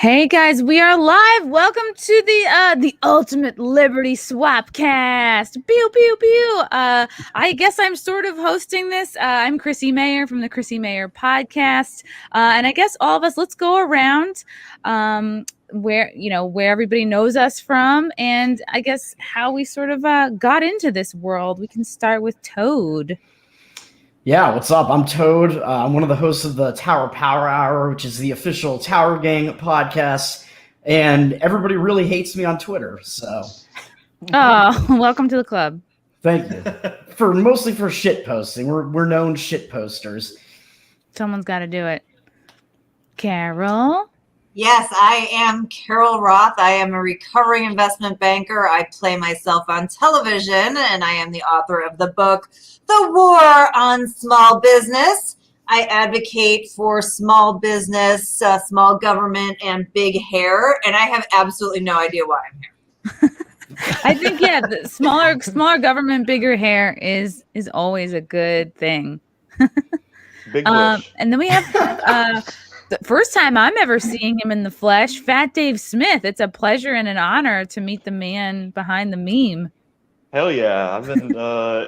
Hey guys, we are live. Welcome to the Ultimate Liberty SWAPCAST. Pew pew pew. I guess I'm sort of hosting this. I'm Chrissie Mayr from the Chrissie Mayr podcast, and I guess all of us. Let's go around where everybody knows us from, and I guess how we sort of got into this world. We can start with Toad. Yeah, what's up? I'm Toad. I'm one of the hosts of the Tower Power Hour, which is the official Tower Gang podcast, and everybody really hates me on Twitter. So, Oh, welcome to the club. Thank you. Mostly for shit posting. We're known shit posters. Someone's got to do it. Carol. Yes, I am Carol Roth. I am a recovering investment banker. I play myself on television, and I am the author of the book, The War on Small Business. I advocate for small business, small government, and big hair, and I have absolutely no idea why I'm here. I think, the smaller government, bigger hair is always a good thing. Big bush. And then we have the first time I'm ever seeing him in the flesh, Fat Dave Smith. It's a pleasure and an honor to meet the man behind the meme. Hell yeah.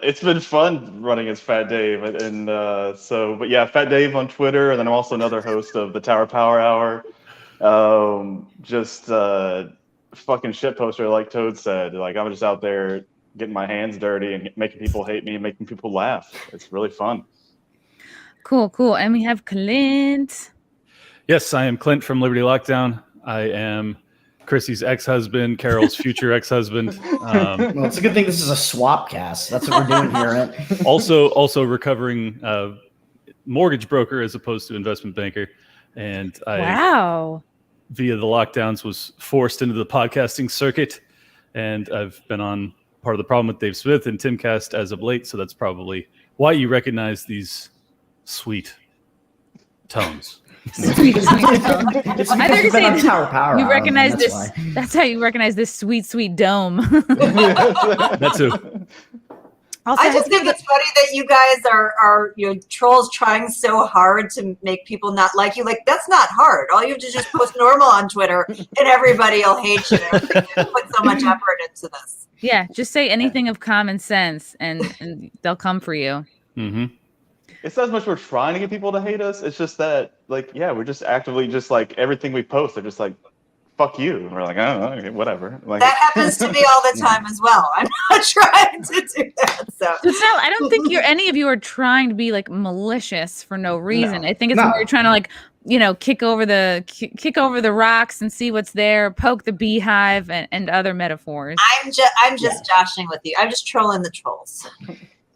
It's been fun running as Fat Dave. But yeah, Fat Dave on Twitter. And then I'm also another host of the Tower Power Hour. Fucking shit poster, like Toad said. Like, I'm just out there getting my hands dirty and making people hate me and making people laugh. It's really fun. Cool. And we have Clint. Yes, I am Clint from Liberty Lockdown. I am Chrissy's ex-husband, Carol's future ex-husband. Well, it's a good thing this is a swapcast. That's what we're doing here, right? Also recovering mortgage broker as opposed to investment banker. And I, via the lockdowns, was forced into the podcasting circuit. And I've been on part of the problem with Dave Smith and Timcast as of late. So that's probably why you recognize these sweet tones. Sweet tone. It's I thought you said Tower Power. You recognize this. Why. That's how you recognize this sweet dome. That's who. I just think it's funny that you guys are trolls trying so hard to make people not like you. Like, that's not hard. All you have to just post normal on Twitter, and everybody will hate you. You put so much effort into this. Yeah, just say anything of common sense, and they'll come for you. Mm-hmm. It's not as much we're trying to get people to hate us. It's just that, we're just actively just like everything we post, they're just like, fuck you. And we're like, oh, okay, whatever. Like, that happens to me all the time as well. I'm not trying to do that. So I don't think any of you are trying to be like malicious for no reason. No. I think it's more you're trying to kick over the rocks and see what's there, poke the beehive and other metaphors. I'm just joshing with you. I'm just trolling the trolls.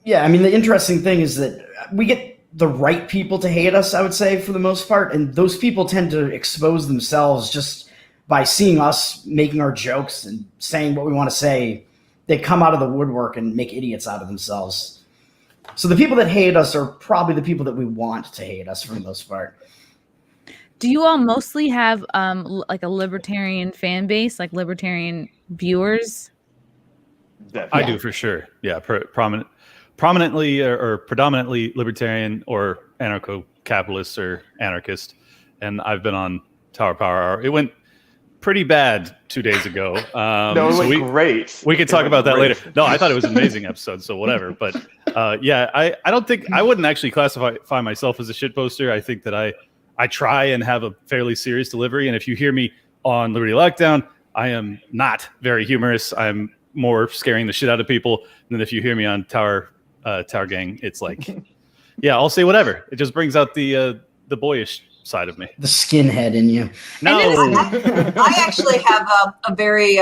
Yeah, I mean, the interesting thing is that we get the right people to hate us, I would say, for the most part. And those people tend to expose themselves just by seeing us making our jokes and saying what we want to say. They come out of the woodwork and make idiots out of themselves. So the people that hate us are probably the people that we want to hate us for the most part. Do you all mostly have like a libertarian fan base, like libertarian viewers? I do, for sure. Yeah, prominently or predominantly libertarian or anarcho-capitalist or anarchist. And I've been on Tower Power Hour. It went pretty bad 2 days ago. No, it went great. We can talk about that later. No, I thought it was an amazing episode, so whatever. But I don't think I wouldn't actually classify myself as a shitposter. I think that I try and have a fairly serious delivery. And if you hear me on Liberty Lockdown, I am not very humorous. I'm more scaring the shit out of people than if you hear me on Tower Gang. It's like, yeah, I'll say whatever. It just brings out the boyish side of me, the skinhead in you. No, I actually have a very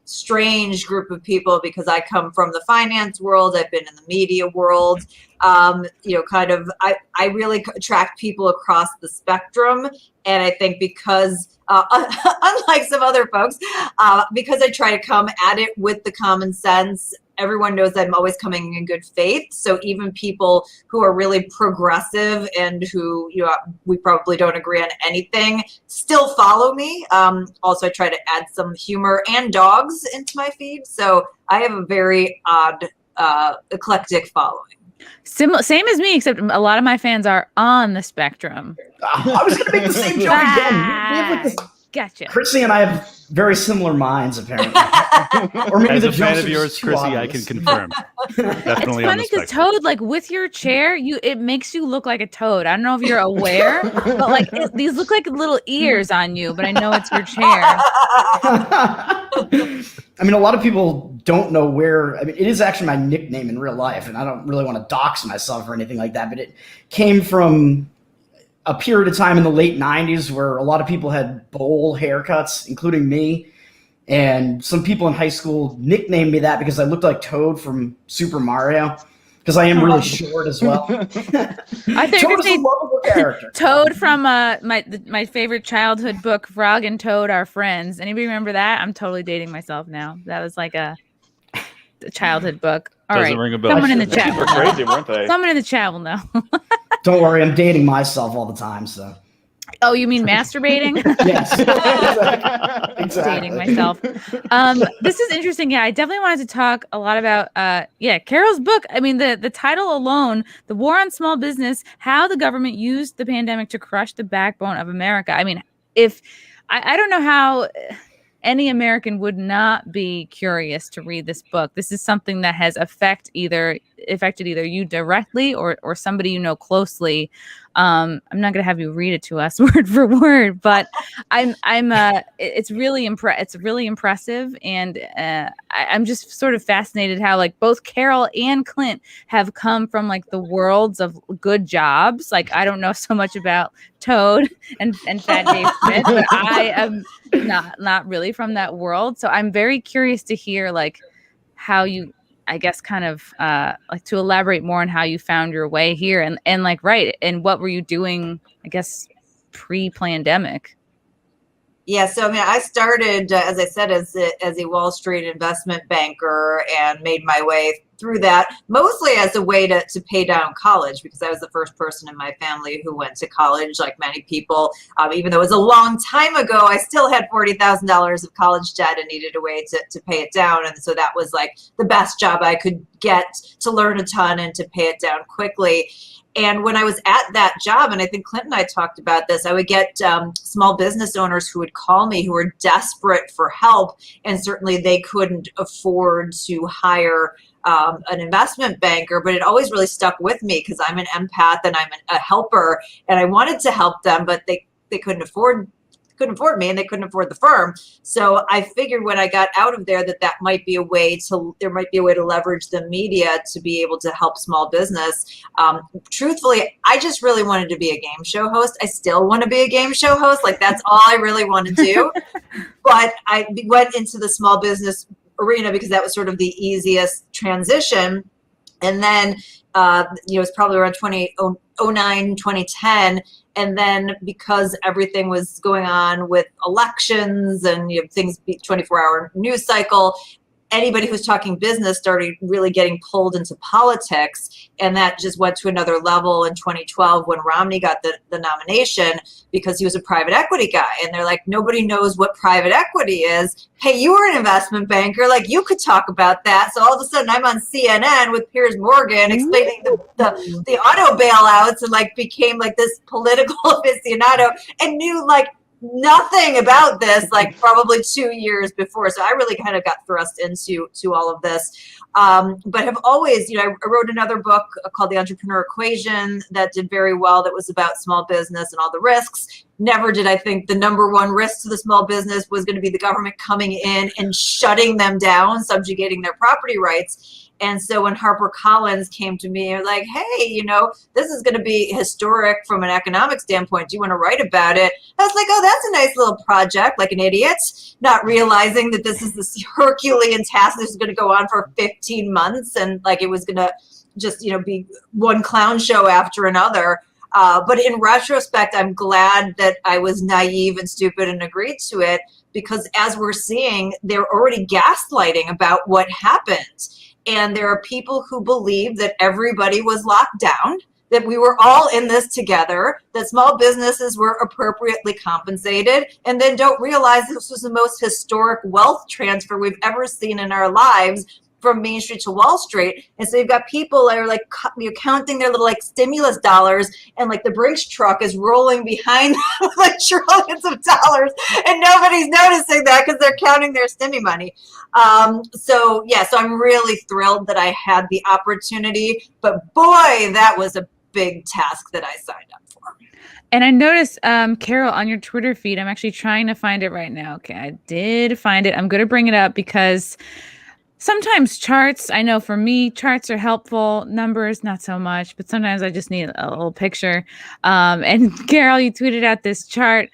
strange group of people because I come from the finance world. I've been in the media world. I really attract people across the spectrum, and I think because unlike some other folks, because I try to come at it with the common sense. Everyone knows that I'm always coming in good faith. So even people who are really progressive and who, we probably don't agree on anything, still follow me. Also, I try to add some humor and dogs into my feed. So I have a very odd, eclectic following. Same as me, except a lot of my fans are on the spectrum. I was going to make the same joke again. Gotcha. Chrissie and I have very similar minds, apparently. Or maybe As the a fan jokes of are yours, just too Chrissie, I obvious. can confirm. It's Definitely on funny the because spectrum. Toad, like with your chair, it makes you look like a toad. I don't know if you're aware, but like these look like little ears on you, but I know it's your chair. I mean, a lot of people don't know where. I mean, it is actually my nickname in real life, and I don't really want to dox myself or anything like that, but it came from a period of time in the late 90s where a lot of people had bowl haircuts, including me. And some people in high school nicknamed me that because I looked like Toad from Super Mario, because I am really short as well. I thought you Toad were is a say lovable character. Toad from my favorite childhood book, Frog and Toad Are Friends. Anybody remember that? I'm totally dating myself now. That was like a childhood book. All Doesn't right. ring a bell. Someone in the chat They're will know. crazy, weren't they? Someone in the chat will know. Don't worry, I'm dating myself all the time, so. Oh, you mean masturbating? Yes. Exactly. Dating myself. This is interesting. Yeah, I definitely wanted to talk a lot about Carol's book. I mean, the title alone, The War on Small Business, How the Government Used the Pandemic to Crush the Backbone of America. I mean, if I don't know how any American would not be curious to read this book. This is something that has affected either you directly or somebody you know closely. I'm not going to have you read it to us word for word, but it's really impressive, and I'm just sort of fascinated how like both Carol and Clint have come from like the worlds of good jobs. Like I don't know so much about Toad and Fat Dave Smith, but I am not really from that world. So I'm very curious to hear like how you, I guess, kind of like to elaborate more on how you found your way here and like, right. And what were you doing, I guess, pre-pandemic? Yeah, so I mean, I started, as I said, as a Wall Street investment banker and made my way through that, mostly as a way to pay down college, because I was the first person in my family who went to college, like many people. Even though it was a long time ago, I still had $40,000 of college debt and needed a way to pay it down. And so that was like the best job I could get to learn a ton and to pay it down quickly. And when I was at that job, and I think Clint and I talked about this, I would get small business owners who would call me who were desperate for help, and certainly they couldn't afford to hire an investment banker, but it always really stuck with me because I'm an empath and I'm a helper, and I wanted to help them, but they couldn't afford me and they couldn't afford the firm. So I figured when I got out of there that might be a way to leverage the media to be able to help small business. Truthfully, I just really wanted to be a game show host. I still want to be a game show host. Like that's all I really want to do. But I went into the small business arena because that was sort of the easiest transition. And then, it's probably around 2009, 2010. And then because everything was going on with elections and things, 24-hour news cycle, anybody who's talking business started really getting pulled into politics. And that just went to another level in 2012 when Romney got the nomination because he was a private equity guy. And they're like, nobody knows what private equity is. Hey, you were an investment banker. Like you could talk about that. So all of a sudden I'm on CNN with Piers Morgan explaining the auto bailouts and like became like this political aficionado and knew like nothing about this, like probably 2 years before. So I really kind of got thrust into all of this, but have always, I wrote another book called The Entrepreneur Equation that did very well. That was about small business and all the risks. Never did I think the number one risk to the small business was going to be the government coming in and shutting them down, subjugating their property rights. And so when HarperCollins came to me and like, hey, this is going to be historic from an economic standpoint. Do you want to write about it? I was like, oh, that's a nice little project, like an idiot, not realizing that this is this Herculean task that's going to go on for 15 months. And like it was going to just, be one clown show after another. But in retrospect, I'm glad that I was naive and stupid and agreed to it, because as we're seeing, they're already gaslighting about what happened. And there are people who believe that everybody was locked down, that we were all in this together, that small businesses were appropriately compensated, and then don't realize this was the most historic wealth transfer we've ever seen in our lives. from Main Street to Wall Street. And so you've got people that are like counting their little like stimulus dollars, and like the Brinks truck is rolling behind them with like trillions of dollars, and nobody's noticing that because they're counting their stimmy money. So I'm really thrilled that I had the opportunity, but boy, that was a big task that I signed up for. And I noticed, Carol, on your Twitter feed, I'm actually trying to find it right now. Okay, I did find it. I'm going to bring it up because sometimes charts, I know for me, charts are helpful. Numbers, not so much. But sometimes I just need a little picture. And Carol, you tweeted out this chart.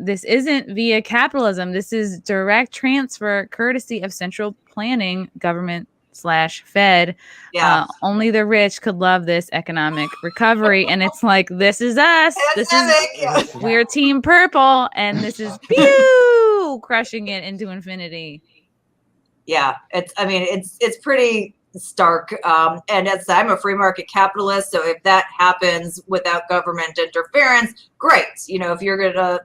This isn't via capitalism. This is direct transfer courtesy of central planning government /Fed. Yeah. Only the rich could love this economic recovery. And it's like, this is us. We're Team Purple. And this is crushing it into infinity. Yeah, it's pretty stark. And I'm a free market capitalist. So if that happens without government interference, great. If you're going to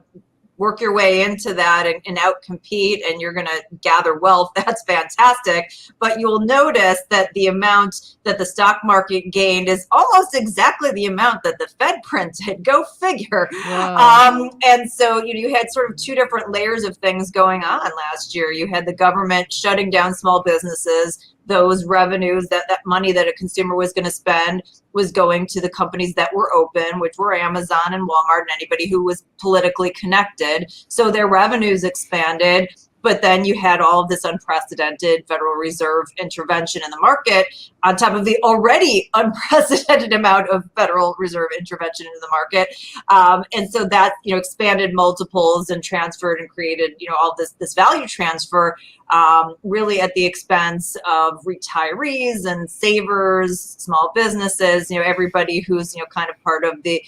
work your way into that and outcompete, and you're going to gather wealth, that's fantastic. But you'll notice that the amount that the stock market gained is almost exactly the amount that the Fed printed. Go figure. And so you had sort of two different layers of things going on last year. You had the government shutting down small businesses. Those revenues, that money that a consumer was going to spend was going to the companies that were open, which were Amazon and Walmart and anybody who was politically connected. So their revenues expanded. But then you had all of this unprecedented Federal Reserve intervention in the market on top of the already unprecedented amount of Federal Reserve intervention into the market. And so that, expanded multiples and transferred and created, all this value transfer really at the expense of retirees and savers, small businesses, everybody who's, kind of part of the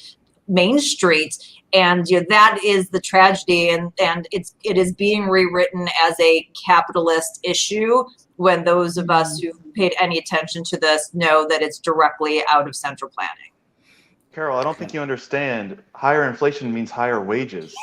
Main Street. And that is the tragedy, and it is being rewritten as a capitalist issue, when those of us who've paid any attention to this know that it's directly out of central planning. Carol, I don't think you understand. Higher inflation means higher wages.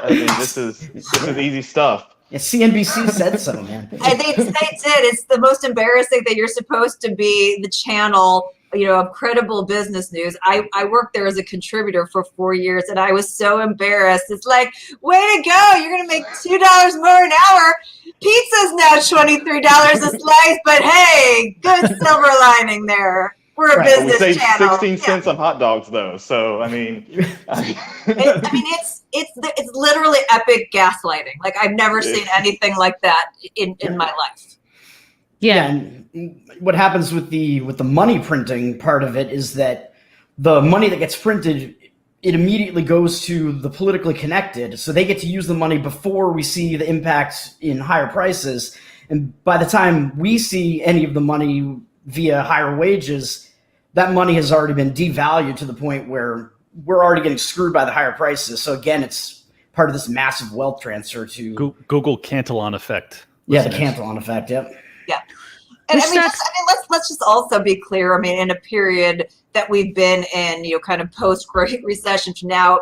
This is easy stuff. Yeah, CNBC said so, man. They did. It's the most embarrassing that you're supposed to be the channel, of credible business news. I worked there as a contributor for 4 years, and I was so embarrassed. It's like, way to go. You're going to make $2 more an hour. Pizza's now $23 a slice, but hey, good silver lining there. We're a business we saved channel. 16 cents on hot dogs, though. So, it's literally epic gaslighting. Like, I've never seen anything like that in my life. Yeah, and what happens with the money printing part of it is that the money that gets printed, it immediately goes to the politically connected, so they get to use the money before we see the impact in higher prices. And by the time we see any of the money via higher wages, that money has already been devalued to the point where we're already getting screwed by the higher prices. So again, it's part of this massive wealth transfer to Google Cantillon effect. Yeah, the Cantillon effect. Yep. Yeah. And let's just also be clear. In a period that we've been in, kind of post Great Recession to now,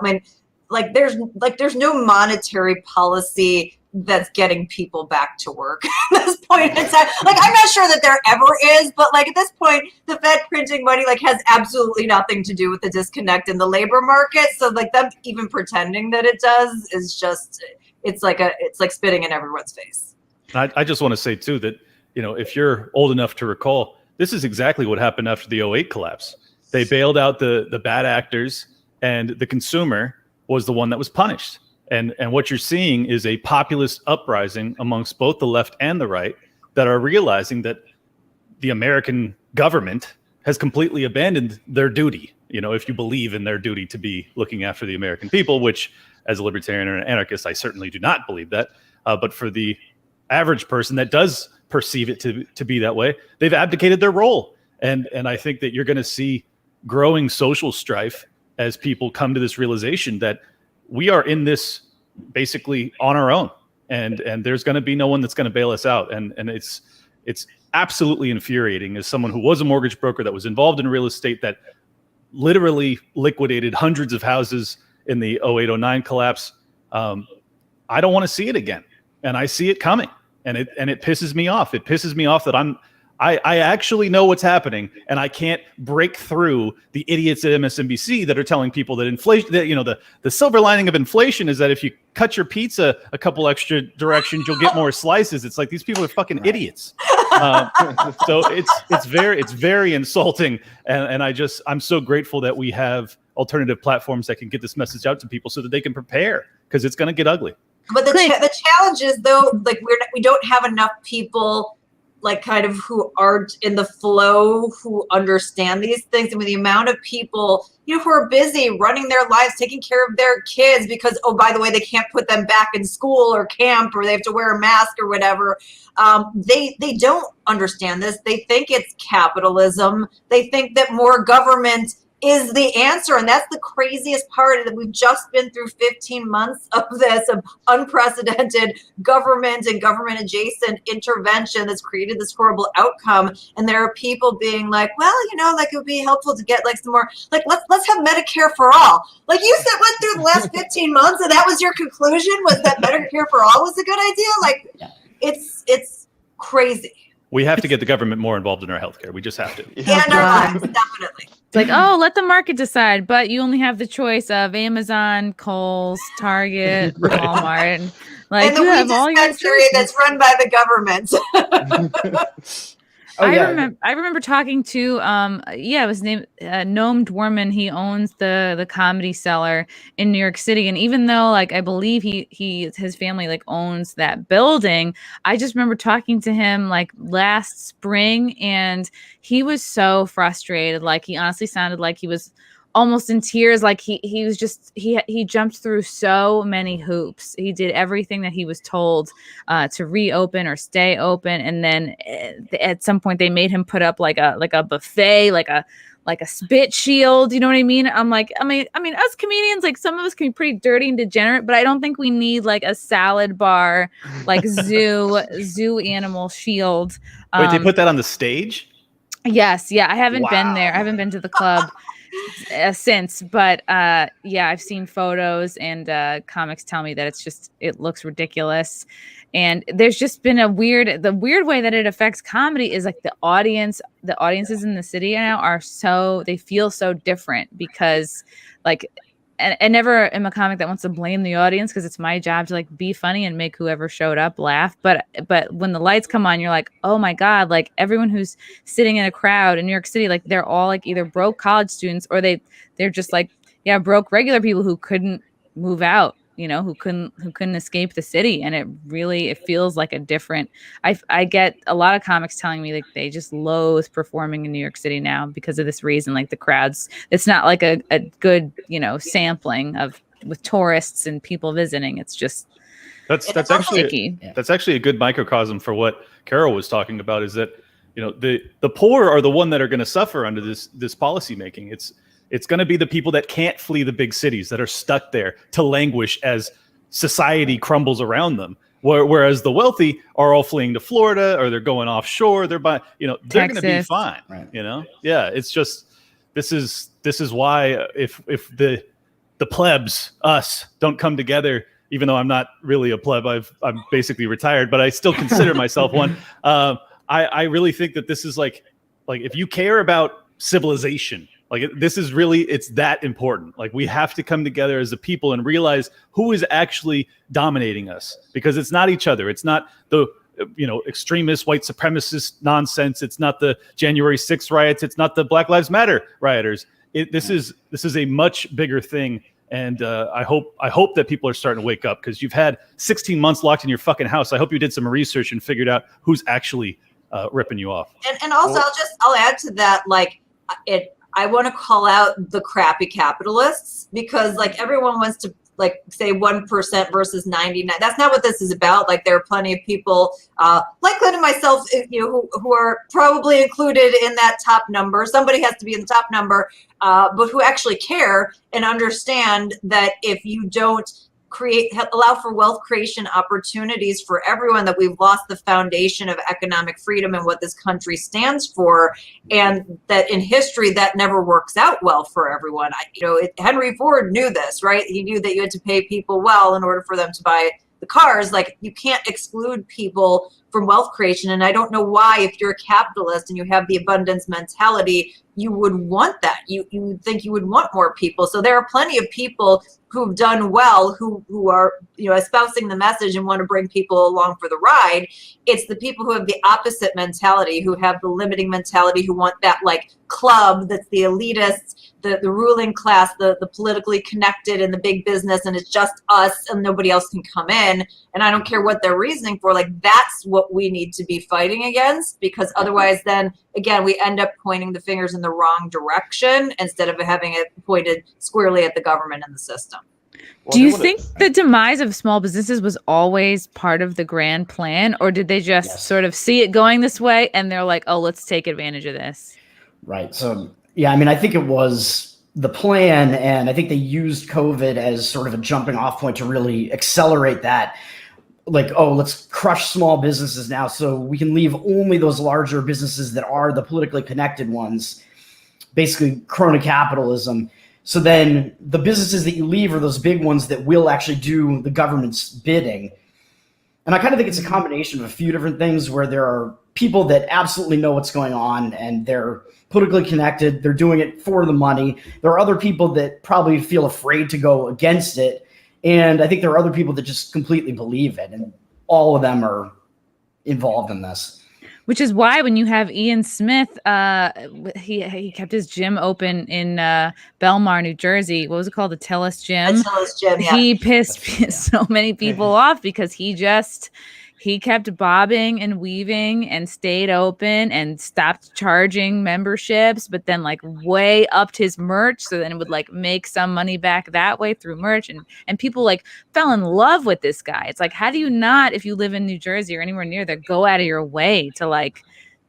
there's no monetary policy that's getting people back to work at this point in time. I'm not sure that there ever is, but at this point, the Fed printing money has absolutely nothing to do with the disconnect in the labor market. So them even pretending that it does is just, it's like spitting in everyone's face. I just want to say too that, if you're old enough to recall, this is exactly what happened after the 2008 collapse. They bailed out the bad actors, and the consumer was the one that was punished. And what you're seeing is a populist uprising amongst both the left and the right that are realizing that the American government has completely abandoned their duty. If you believe in their duty to be looking after the American people, which as a libertarian or an anarchist, I certainly do not believe that. But for the average person that does perceive it to be that way, they've abdicated their role. And I think that you're going to see growing social strife as people come to this realization that we are in this basically on our own, and there's going to be no one that's going to bail us out. And it's absolutely infuriating as someone who was a mortgage broker that was involved in real estate that literally liquidated hundreds of houses in the 2008-09 collapse. I don't want to see it again, and I see it coming. and it pisses me off. It pisses me off that I actually know what's happening, and I can't break through the idiots at MSNBC that are telling people that inflation, that the silver lining of inflation is that if you cut your pizza a couple extra directions, you'll get more slices. It's like these people are fucking idiots. So it's very insulting, and I'm so grateful that we have alternative platforms that can get this message out to people so that they can prepare, because it's going to get ugly. But the challenge is, though, like we don't have enough people like kind of who aren't in the flow, who understand these things. I mean, the amount of people, who are busy running their lives, taking care of their kids because, oh, by the way, they can't put them back in school or camp, or they have to wear a mask or whatever. They don't understand this. They think it's capitalism. They think that more government is the answer. And that's the craziest part, that we've just been through 15 months of this, of unprecedented government and government adjacent intervention that's created this horrible outcome. And there are people being like, well, like it would be helpful to get like some more, like let's have Medicare for all. Like you said, went through the last 15 months and that was your conclusion, was that Medicare for all was a good idea? Like it's crazy. We have to get the government more involved in our healthcare. We just have to. And our lives, definitely. It's like, oh, let the market decide, but you only have the choice of Amazon, Kohl's, Target, Right. Walmart. Like, And the you weed have all your dispensary choices. that's run by the government. I remember talking to it was named Noam Dworman. He owns the Comedy Cellar in New York City, and even though like I believe his family like owns that building, I just remember talking to him like last spring, and he was so frustrated. Like he honestly sounded like he was almost in tears. Like he was just he jumped through so many hoops. He did everything that he was told to reopen or stay open, and then at some point they made him put up like a buffet, like a spit shield. You know what I mean? I mean, us comedians, like some of us can be pretty dirty and degenerate, but I don't think we need like a salad bar, like zoo animal shield. Wait, they put that on the stage? Yes, yeah. I haven't been there. I haven't been to the club since, but I've seen photos, and comics tell me that it looks ridiculous. And there's just been the weird way that it affects comedy is like the audiences in the city now they feel so different, because like, and I never am a comic that wants to blame the audience, because it's my job to like be funny and make whoever showed up laugh. But when the lights come on, you're like, oh my God, like everyone who's sitting in a crowd in New York City, like they're all like either broke college students, or they're just like, broke regular people who couldn't move out, who couldn't escape the city. And it feels like a different, I get a lot of comics telling me like they just loathe performing in New York City now because of this reason. Like the crowds, it's not like a good, sampling with tourists and people visiting. It's just, that's actually a good microcosm for what Carol was talking about, is that, the poor are the one that are going to suffer under this policy making. It's going to be the people that can't flee the big cities, that are stuck there to languish as society crumbles around them. Whereas the wealthy are all fleeing to Florida, or they're going offshore. They're going to be fine. Right. Yeah. It's just, this is why if the plebs, us, don't come together, even though I'm not really a pleb, I'm basically retired, but I still consider myself one. I really think that this is like if you care about civilization, like this is really, it's that important. Like we have to come together as a people and realize who is actually dominating us, because it's not each other. It's not the extremist white supremacist nonsense. It's not the January 6th riots. It's not the Black Lives Matter rioters. This is a much bigger thing. And I hope that people are starting to wake up, because you've had 16 months locked in your fucking house. I hope you did some research and figured out who's actually ripping you off. And also, I'll add to that, like I want to call out the crappy capitalists, because like everyone wants to like say 1% versus 99. That's not what this is about. Like there are plenty of people like Glenn and myself, who are probably included in that top number. Somebody has to be in the top number, but who actually care and understand that if you don't allow for wealth creation opportunities for everyone, that we've lost the foundation of economic freedom and what this country stands for, and that in history that never works out well for everyone. Henry Ford knew this, right? He knew that you had to pay people well in order for them to buy the cars, like you can't exclude people from wealth creation. And I don't know why, if you're a capitalist and you have the abundance mentality, you would want that. You would think you would want more people. So there are plenty of people who've done well, who are, espousing the message and want to bring people along for the ride. It's the people who have the opposite mentality, who have the limiting mentality, who want that like club that's the elitists, the ruling class, the politically connected and the big business, and it's just us and nobody else can come in. And I don't care what they're reasoning for, like that's what we need to be fighting against, because otherwise then again we end up pointing the fingers in the wrong direction instead of having it pointed squarely at the government and the system. Do you think the demise of small businesses was always part of the grand plan, or did they just sort of see it going this way and they're like, oh, let's take advantage of this? Right. So, yeah, I mean, I think it was the plan, and I think they used COVID as sort of a jumping off point to really accelerate that. Like, oh, let's crush small businesses now so we can leave only those larger businesses that are the politically connected ones, basically crony capitalism. So then the businesses that you leave are those big ones that will actually do the government's bidding. And I kind of think it's a combination of a few different things, where there are people that absolutely know what's going on and they're politically connected. They're doing it for the money. There are other people that probably feel afraid to go against it. And I think there are other people that just completely believe it. And all of them are involved in this. Which is why when you have Ian Smith, he kept his gym open in Belmar, New Jersey. What was it called? The Tellus Gym. The Tellus Gym, yeah. He pissed so many people off because he kept bobbing and weaving and stayed open and stopped charging memberships, but then like way upped his merch. So then it would like make some money back that way through merch. And people like fell in love with this guy. It's like, how do you not, if you live in New Jersey or anywhere near there, go out of your way to like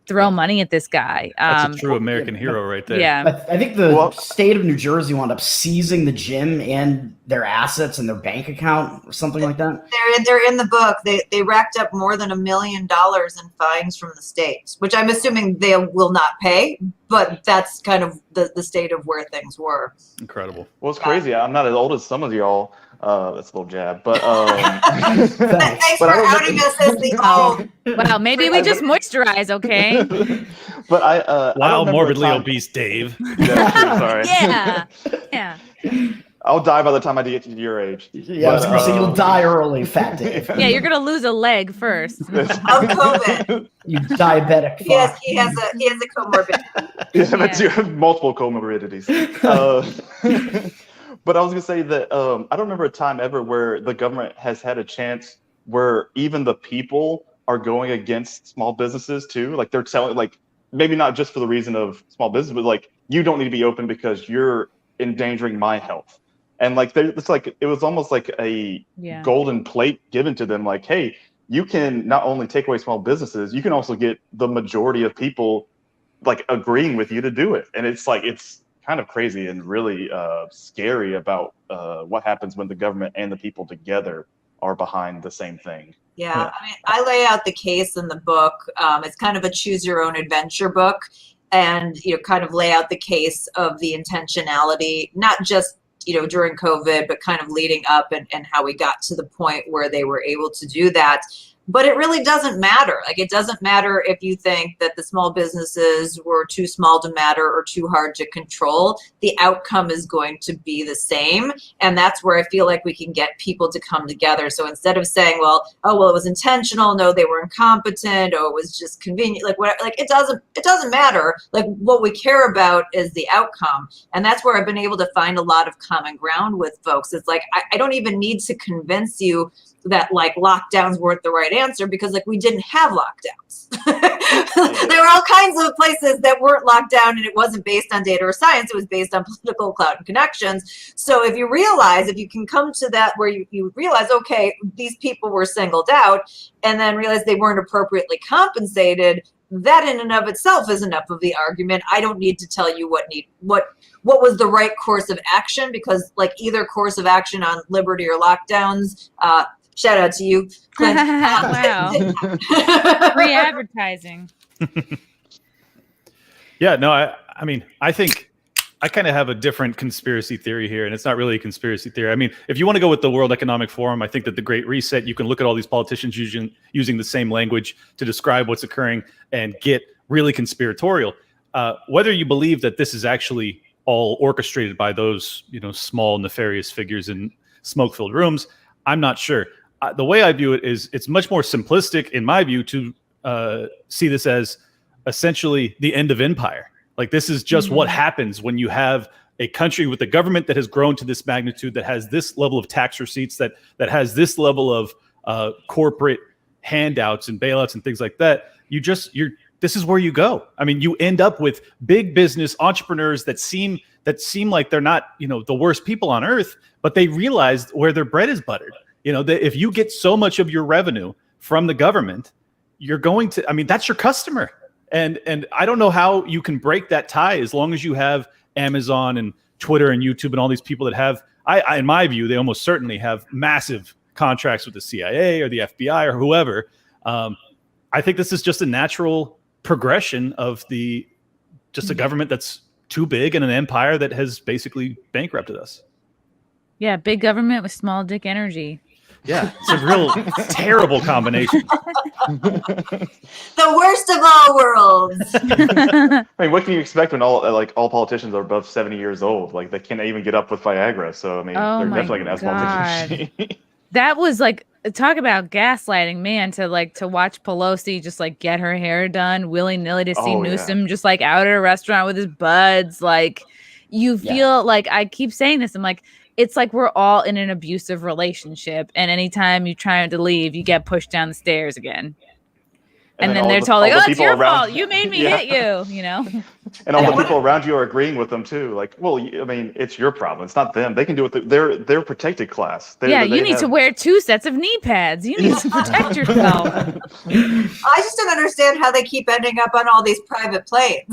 throw money at this guy? That's a true American hero right there. Yeah. I think the state of New Jersey wound up seizing the gym and their assets and their bank account or something like that. They're in the book. They racked up more than $1 million in fines from the state, which I'm assuming they will not pay, but that's kind of the state of where things were. Incredible. Well, it's crazy. I'm not as old as some of y'all. That's a little jab, but thanks for outing us as the old. Wow, maybe we just moisturize, okay? But I morbidly obese Dave. Yeah, true, sorry. Yeah. I'll die by the time I get to your age. Yeah, I was going to say you'll die early, Fat Dave. Yeah, you're gonna lose a leg first. Of COVID. You diabetic. He has a comorbidity. Yeah, but you have multiple comorbidities. But I was gonna say that I don't remember a time ever where the government has had a chance where even the people are going against small businesses too. Like they're telling, like maybe not just for the reason of small business, but like you don't need to be open because you're endangering my health. And like it's like it was almost like a golden plate given to them. Like, hey, you can not only take away small businesses, you can also get the majority of people like agreeing with you to do it. And it's like it's kind of crazy and really scary about what happens when the government and the people together are behind the same thing. Yeah, I mean, I lay out the case in the book. It's kind of a choose your own adventure book, and kind of lay out the case of the intentionality, not just during COVID, but kind of leading up and how we got to the point where they were able to do that. But it really doesn't matter. Like, it doesn't matter if you think that the small businesses were too small to matter or too hard to control. The outcome is going to be the same. And that's where I feel like we can get people to come together. So instead of saying, it was intentional. No, they were incompetent. Oh, it was just convenient. It doesn't matter. Like, what we care about is the outcome. And that's where I've been able to find a lot of common ground with folks. It's like, I don't even need to convince you that like lockdowns weren't the right answer, because like we didn't have lockdowns. There were all kinds of places that weren't locked down, and it wasn't based on data or science. It was based on political clout and connections. So if you can come to that where you realize, okay, these people were singled out, and then realize they weren't appropriately compensated, that in and of itself is enough of the argument. I don't need to tell you what was the right course of action, because like either course of action on liberty or lockdowns, shout out to you, Clint. Wow. Free advertising. Yeah, no, I mean, I think I kind of have a different conspiracy theory here, and it's not really a conspiracy theory. I mean, if you want to go with the World Economic Forum, I think that the Great Reset, you can look at all these politicians using the same language to describe what's occurring and get really conspiratorial. Whether you believe that this is actually all orchestrated by those, small nefarious figures in smoke-filled rooms, I'm not sure. The way I view it is it's much more simplistic, in my view, to see this as essentially the end of empire. Like, this is just what happens when you have a country with a government that has grown to this magnitude, that has this level of tax receipts, that has this level of corporate handouts and bailouts and things like that. This is where you go. I mean, you end up with big business entrepreneurs that seem like they're not, the worst people on earth, but they realize where their bread is buttered. That if you get so much of your revenue from the government, you're going to, that's your customer. And I don't know how you can break that tie as long as you have Amazon and Twitter and YouTube and all these people that have, in my view, they almost certainly have massive contracts with the CIA or the FBI or whoever. I think this is just a natural progression of a government that's too big and an empire that has basically bankrupted us. Yeah, big government with small dick energy. Yeah, it's a real terrible combination. The worst of all worlds. I mean, what can you expect when all politicians are above 70 years old? Like, they can't even get up with Viagra. So, they're definitely going to have small dick energy. That was talk about gaslighting, man, to watch Pelosi just get her hair done willy-nilly, to see Newsom just out at a restaurant with his buds. You feel like, I keep saying this, I'm like, it's like we're all in an abusive relationship, and anytime you try to leave, you get pushed down the stairs again. And then they're told, oh, it's your fault. You made me hit you, And all the people around you are agreeing with them too. Like, well, it's your problem. It's not them. They can do it. They're protected class. You need to wear 2 sets of knee pads. You need to protect yourself. I just don't understand how they keep ending up on all these private planes.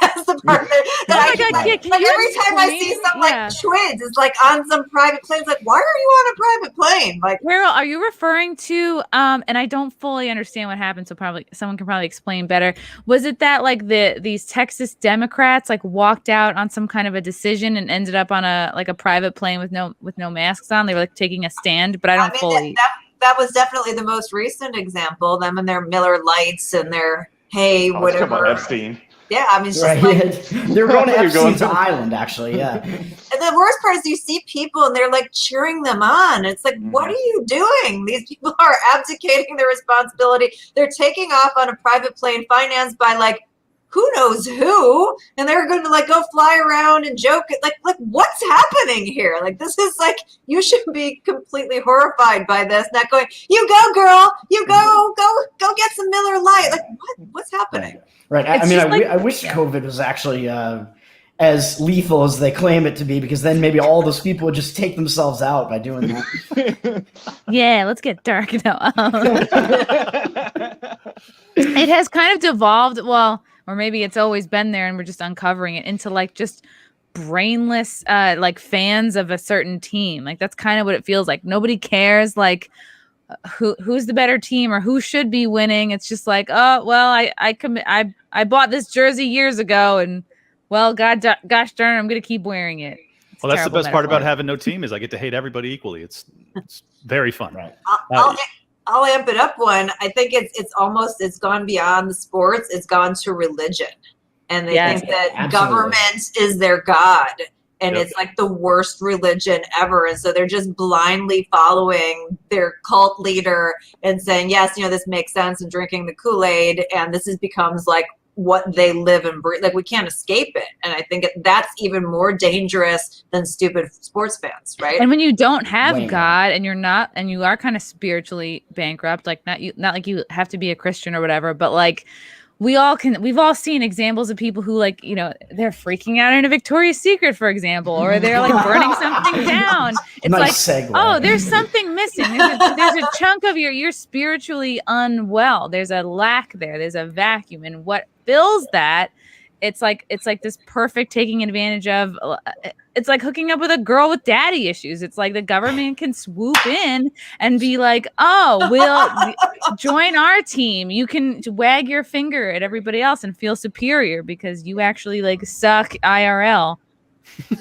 That's the part that every time I see some twins, it's on some private planes. Like, why are you on a private plane? Carol, are you referring to? And I don't fully understand what happened, so probably someone can probably explain better. Was it that these Texas Democrats walked out on some kind of a decision and ended up on a private plane with no masks on? They were taking a stand, but I don't fully. That was definitely the most recent example. Them and their Miller Lights and their whatever. Come on, Epstein. Yeah, it's right. They were going to Epstein's Island, actually. Yeah. And the worst part is you see people and they're cheering them on. It's what are you doing? These people are abdicating their responsibility. They're taking off on a private plane financed by who knows who, and they're going to go fly around and joke. What's happening here? This is you should be completely horrified by this, not going, you go, girl, you go get some Miller Lite. What's happening? Right. I wish COVID was actually as lethal as they claim it to be, because then maybe all those people would just take themselves out by doing that. Yeah, let's get dark now. It has kind of devolved, or maybe it's always been there and we're just uncovering it, into just brainless fans of a certain team. That's kind of what it feels like. Nobody cares who's the better team or who should be winning. It's just oh well, I bought this jersey years ago, and well, gosh darn, I'm gonna keep wearing it. Well, that's the best part about having no team, is I get to hate everybody equally. It's very fun. Right. I'll amp it up one. I think it's gone beyond the sports. It's gone to religion, and they think that government is their god. And it's the worst religion ever. And so they're just blindly following their cult leader and saying, yes, this makes sense, and drinking the Kool-Aid. And this becomes what they live and breathe. We can't escape it. And I think that's even more dangerous than stupid sports fans, right? And when you don't have God, and you are kind of spiritually bankrupt, not you have to be a Christian or whatever, but we've all seen examples of people who they're freaking out in a Victoria's Secret, for example, or they're burning something down. It's nice segue. Oh, there's something missing. There's a chunk of you're spiritually unwell. There's a lack there. There's a vacuum. And what fills that, it's this perfect taking advantage of. It's like hooking up with a girl with daddy issues. It's the government can swoop in and be oh, we'll join our team. You can wag your finger at everybody else and feel superior because you actually suck IRL.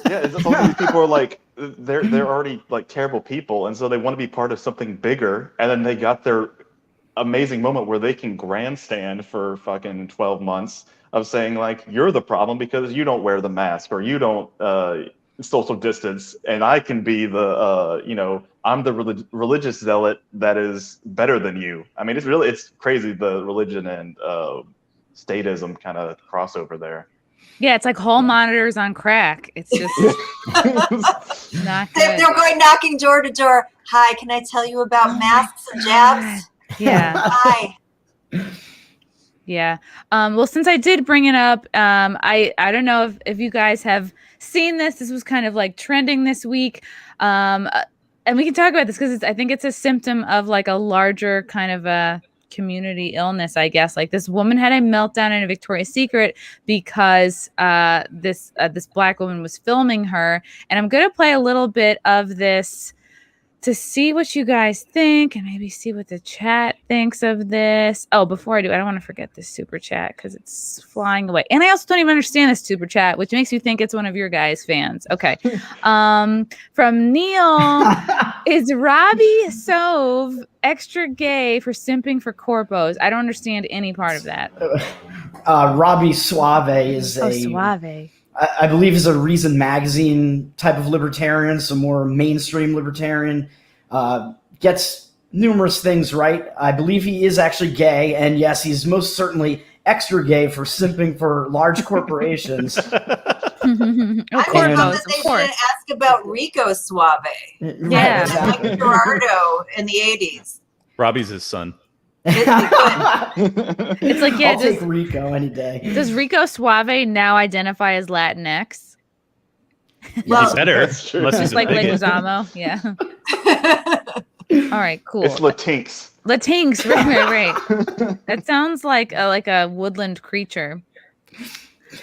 Yeah, it's all these people are like they're already like terrible people, and so they want to be part of something bigger, and then they got their amazing moment where they can grandstand for fucking 12 months of saying like you're the problem because you don't wear the mask or you don't social distance, and I can be the I'm the religious zealot that is better than you. I mean, it's crazy, the religion and statism kind of crossover there. Yeah, it's like hall monitors on crack. It's just not good. They're going knocking door to door. Hi, can I tell you about masks and jabs? Yeah. Hi. Yeah. Well, since I did bring it up, I don't know if you guys have seen this. This was kind of like trending this week. And we can talk about this because I think it's a symptom of like a larger kind of a community illness, I guess. Like this woman had a meltdown in a Victoria's Secret because this Black woman was filming her. And I'm going to play a little bit of this to see what you guys think and maybe see what the chat thinks of this. Oh, before I do, I don't want to forget this super chat because it's flying away. And I also don't even understand this super chat, which makes you think it's one of your guys' fans. Okay. From Neil, is Robbie Sove extra gay for simping for corpos? I don't understand any part of that. Robbie Suave is Suave. I believe is a Reason Magazine type of libertarian, so more mainstream libertarian. Gets numerous things right. I believe he is actually gay, and yes, he's most certainly extra gay for simping for large corporations. Of I course, thought that they should ask about Rico Suave. Yeah. Exactly. Like Gerardo in the 80s. Robbie's his son. It's like, yeah, I'll take Rico any day. does Rico Suave now identify as Latinx? Well, He's better. That's true. Unless he's Just like a bigot. Leguizamo. Yeah. All right, cool. It's Latinx. Latinx, right. That sounds like a woodland creature.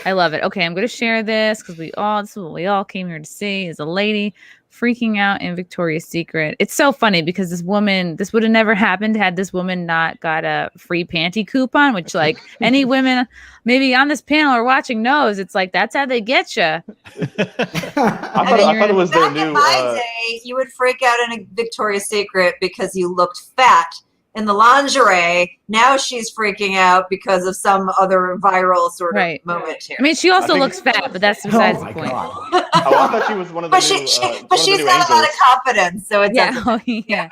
I love it. Okay, I'm going to share this because this is what we all came here to see, is a lady freaking out in Victoria's Secret. It's so funny because this would have never happened had this woman not got a free panty coupon, which like any women maybe on this panel or watching knows, it's like that's how they get you. I thought it was their back new. in my day, you would freak out in a Victoria's Secret because you looked fat in the lingerie. Now she's freaking out because of some other viral sort of moment here. I mean, she also looks fat, but that's besides the point. Oh, I thought she was one of the but she's got a lot of confidence, so it's yeah.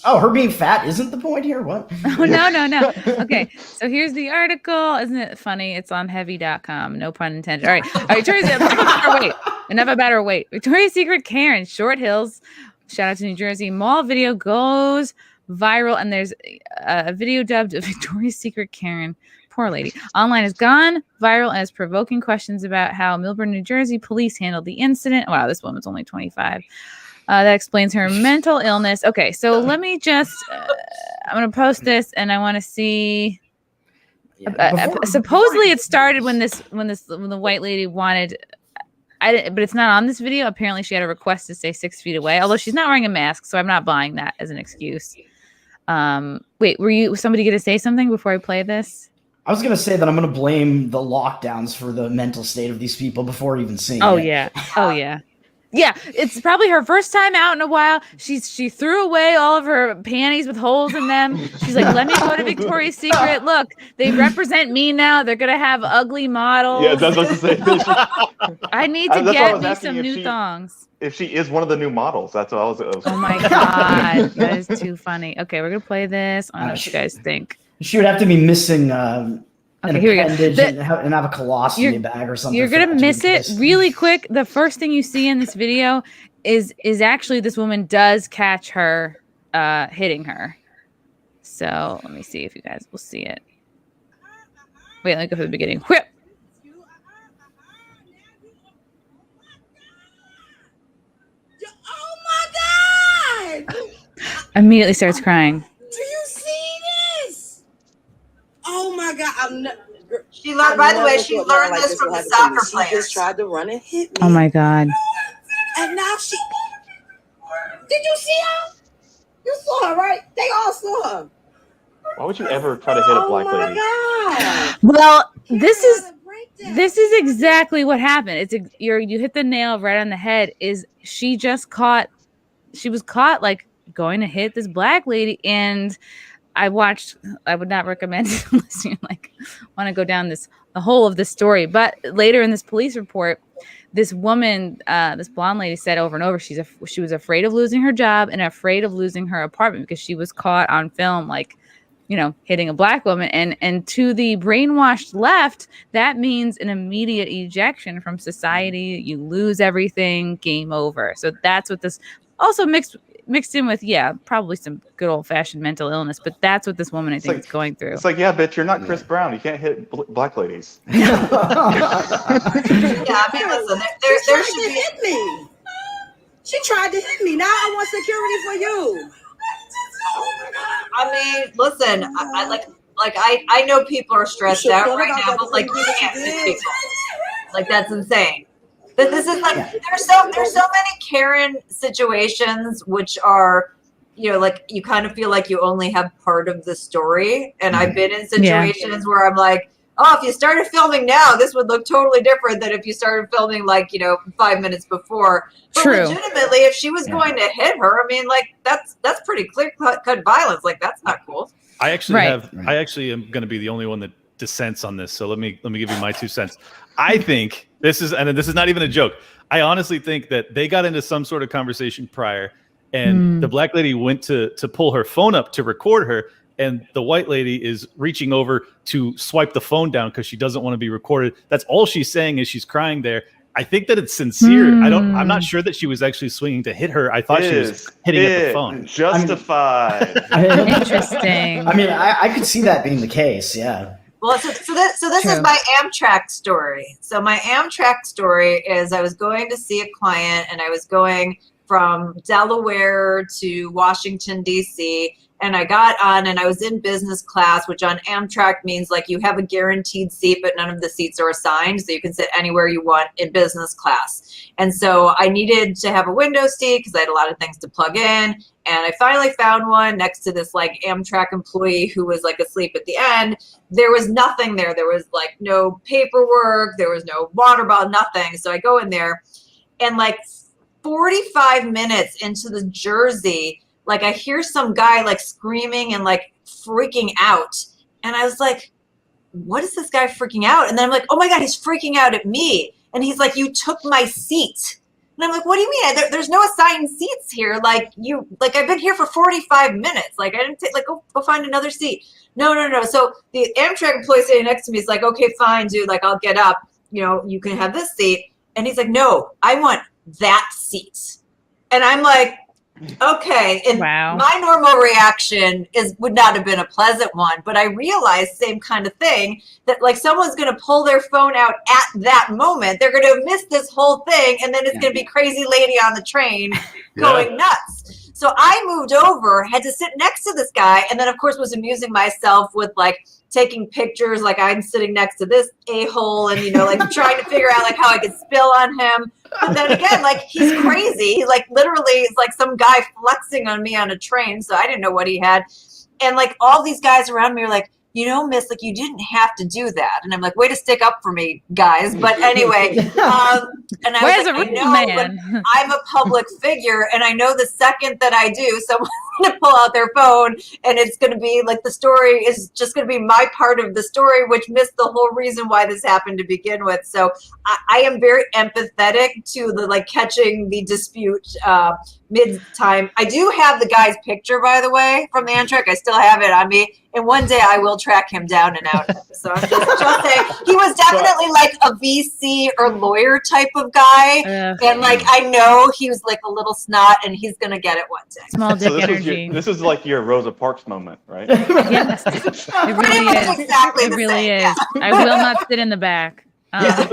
Oh, her being fat isn't the point here? What? Oh, no. Okay, so here's the article. Isn't it funny? It's on heavy.com. No pun intended. All right. Victoria's Enough about her weight. Victoria's Secret Karen, Short Hills. Shout out to New Jersey. Mall video goes viral, and there's a video dubbed Victoria's Secret Karen. Poor lady. Online has gone viral and is provoking questions about how Millburn, New Jersey police handled the incident. Wow, this woman's only 25. That explains her mental illness. Okay, so let me just, I'm going to post this and I want to see. Supposedly it started when the white lady wanted, but it's not on this video. Apparently she had a request to stay 6 feet away, although she's not wearing a mask, so I'm not buying that as an excuse. Wait, were somebody going to say something before I play this? I was going to say that I'm going to blame the lockdowns for the mental state of these people before even seeing it. Oh, yeah. Yeah, it's probably her first time out in a while. She threw away all of her panties with holes in them. She's like, let me go to Victoria's Secret. Look, they represent me now. They're going to have ugly models. Yeah, that's what I was going to say. I need to get me some new thongs. If she is one of the new models, that's what I was Oh, my God. That is too funny. Okay, we're going to play this. I don't know what you guys think. She would have to be missing an appendage and have a colostomy bag or something. You're going to miss it really quick. The first thing you see in this video is actually this woman does catch her hitting her. So let me see if you guys will see it. Wait, let me go for the beginning. Whip. Oh, my God. Immediately starts crying. Do you see this? Oh my God! She learned. By the way, she learned this from the soccer players. She just tried to run and hit me. Oh my God! And now she. Did you see her? You saw her, right? They all saw her. Why would you ever try to hit a black lady? Oh my God! Well, this is. This is exactly what happened. You hit the nail right on the head. She was caught like going to hit this black lady, and I would not recommend unless you like want to go down the whole of the story. But later in this police report, this woman, this blonde lady said over and over, she was afraid of losing her job and afraid of losing her apartment because she was caught on film, like, hitting a black woman. And to the brainwashed left, that means an immediate ejection from society. You lose everything, game over. So that's what this also mixed in with, probably some good old fashioned mental illness, but that's what this woman I think is going through. It's like, yeah, bitch, you're not Chris Brown. You can't hit black ladies. Yeah, I mean, listen, there should be. Hit me. She tried to hit me. Now I want security for you. I mean, listen, I know people are stressed out right now, but like, you can't hit people. Like, that's insane. This is like, there's so many Karen situations which are, like, you kind of feel like you only have part of the story. And I've been in situations where I'm like, oh, if you started filming now, this would look totally different than if you started filming 5 minutes before. But True. Legitimately, if she was going to hit her, I mean, like, that's pretty clear-cut violence. Like, that's not cool. I actually am going to be the only one that dissents on this. So let me give you my 2 cents. I think this is not even a joke. I honestly think that they got into some sort of conversation prior, and the black lady went to pull her phone up to record her, and the white lady is reaching over to swipe the phone down because she doesn't want to be recorded. That's all she's saying is she's crying there. I think that it's sincere. I'm not sure that she was actually swinging to hit her. I thought she was hitting at the phone. Justified. Interesting. I mean, I could see that being the case. Yeah. Well, so this is my Amtrak story. So my Amtrak story is I was going to see a client, and I was going from Delaware to Washington, D.C., and I got on, and I was in business class, which on Amtrak means like you have a guaranteed seat, but none of the seats are assigned. So you can sit anywhere you want in business class. And so I needed to have a window seat because I had a lot of things to plug in. And I finally found one next to this like Amtrak employee who was like asleep at the end. There was nothing there. There was like no paperwork. There was no water bottle, nothing. So I go in there, and like 45 minutes into the Jersey, like I hear some guy like screaming and like freaking out. And I was like, what is this guy freaking out? And then I'm like, oh my God, he's freaking out at me. And he's like, you took my seat. And I'm like, what do you mean? There's no assigned seats here. Like I've been here for 45 minutes. Like I didn't take, like, go find another seat. No. So the Amtrak employee sitting next to me is like, okay, fine, dude. Like I'll get up, you can have this seat. And he's like, no, I want that seat. And I'm like, okay. And my normal reaction would not have been a pleasant one, but I realized same kind of thing, that like someone's going to pull their phone out at that moment. They're going to miss this whole thing. And then it's going to be crazy lady on the train going nuts. So I moved over, had to sit next to this guy. And then of course was amusing myself with like taking pictures. Like I'm sitting next to this a-hole and, like trying to figure out like how I could spill on him. But then again, like he's crazy. He like literally is like some guy flexing on me on a train. So I didn't know what he had. And like all these guys around me are like, miss, like you didn't have to do that. And I'm like, way to stick up for me, guys. But anyway, and I was like, I know, but I'm a public figure, and I know the second that I do, someone's going to pull out their phone, and it's going to be like the story is just going to be my part of the story, which missed the whole reason why this happened to begin with. So I am very empathetic to the like catching the dispute mid-time. I do have the guy's picture, by the way, from the Amtrak. I still have it on me. And one day I will track him down and out. So I'm just saying, he was definitely like a VC or lawyer type of guy. And like, I know he was like a little snot, and he's going to get it one day. Small dick energy. This is like your Rosa Parks moment, right? Yes, it really is. Exactly it really is. Yeah. I will not sit in the back. I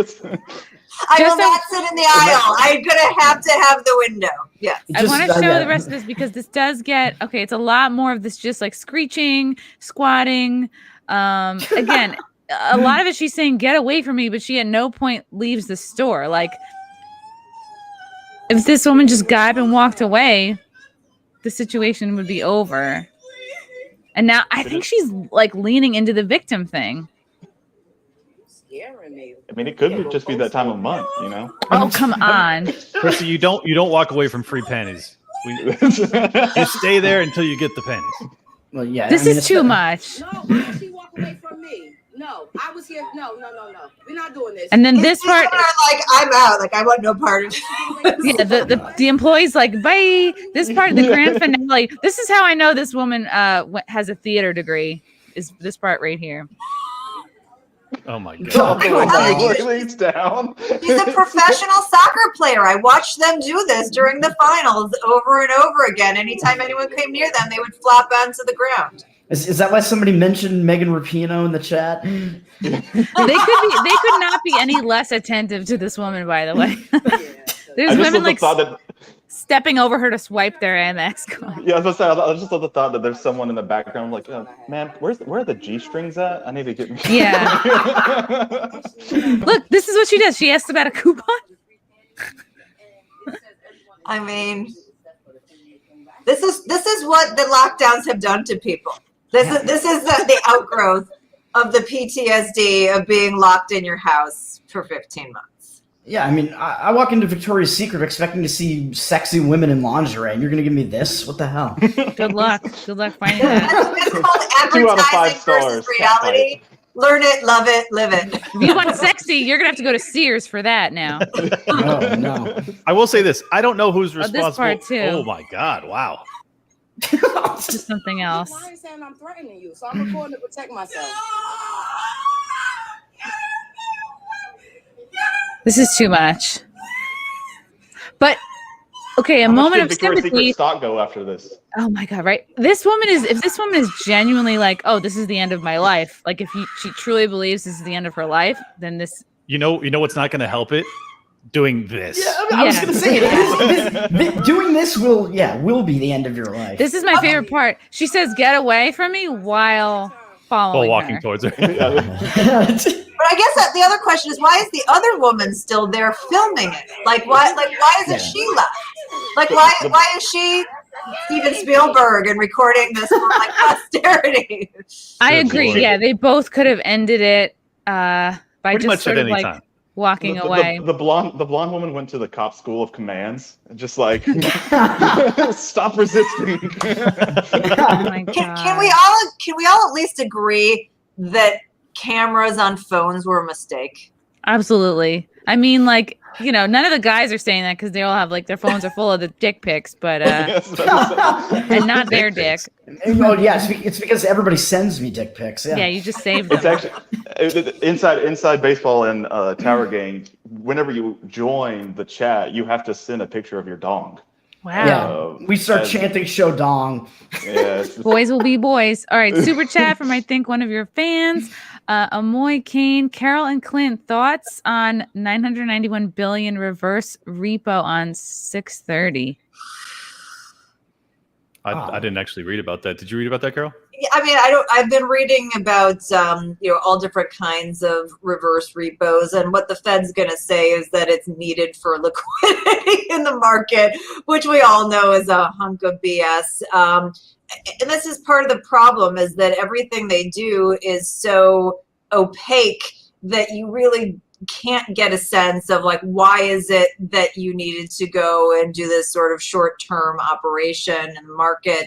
will not sit in the aisle. I'm going to have the window. Yeah. I want to show the rest of this because this does get, okay, it's a lot more of this just like screeching, squatting. Again, a lot of it she's saying, get away from me, but she at no point leaves the store. Like, if this woman just got up and walked away, the situation would be over. And now I think she's like leaning into the victim thing. scaring me. I mean, it could just be that time of month, you know. Oh, come on. Chrissy, you don't walk away from free panties. You stay there until you get the panties. Well, yeah. This is too much. No, why did she walk away from me? No, I was here. No. We're not doing this. And then this part, like, I'm out. Like, I want no part of it. yeah, the employee's like, bye. This part, the grand finale. This is how I know this woman has a theater degree. Is this part right here? Oh my god! Leads down. He's a professional soccer player. I watched them do this during the finals over and over again. Anytime anyone came near them, they would flop onto the ground. Is that why somebody mentioned Megan Rapinoe in the chat? They could not be any less attentive to this woman, by the way. There's women like stepping over her to swipe their Amex card. Yeah, I was gonna say, I just love the thought that there's someone in the background like, oh, man, where are the G strings at? I need to get. Yeah. Look, this is what she does. She asks about a coupon. I mean, this is what the lockdowns have done to people. This is the outgrowth of the PTSD of being locked in your house for 15 months. Yeah, I mean, I walk into Victoria's Secret expecting to see sexy women in lingerie, and you're going to give me this? What the hell? Good luck. Good luck finding that. It's called 2 out of 5 advertising stars. versus reality. Learn it, love it, live it. If you want sexy, you're going to have to go to Sears for that now. Oh, no. I will say this: I don't know who's responsible. This part too. Oh my god! Wow. Just something else. I'm saying I'm threatening you, so I'm recording to protect myself. This is too much. But okay, a moment of Victoria's sympathy. Secret stock go after this. Oh my god! Right? If this woman is genuinely like, oh, this is the end of my life. Like, if she truly believes this is the end of her life, then this. You know what's not going to help it? Doing this. Yeah, I was going to say, doing this will be the end of your life. This is my favorite part. She says, "Get away from me," while following walking her. towards her. But I guess that the other question is, why is the other woman still there filming it? Like, why isn't she left? Like, why is she Steven Spielberg and recording this for like posterity? I agree. Yeah, they both could have ended it by Pretty just much sort at of any like time. walking away. The blonde woman went to the cop school of commands and just like stop resisting. Oh my god! Can we all at least agree that cameras on phones were a mistake? Absolutely. I mean, like, none of the guys are saying that because they all have like their phones are full of the dick pics, but and not their dick. Oh yeah, it's because everybody sends me dick pics. Yeah, Yeah, you just saved them. It's actually inside baseball and Tower Gang. Whenever you join the chat, you have to send a picture of your dong. Wow. We start chanting "Show dong." Yeah, Boys will be boys. All right, super chat from I think one of your fans, Amoy Kane, Carol and Clint. Thoughts on 991 billion reverse repo on 630? I didn't actually read about that. Did you read about that, Carol? I mean, I've been reading about all different kinds of reverse repos, and what the Fed's going to say is that it's needed for liquidity in the market, which we all know is a hunk of BS. And this is part of the problem, is that everything they do is so opaque that you really can't get a sense of like, why is it that you needed to go and do this sort of short-term operation in the market,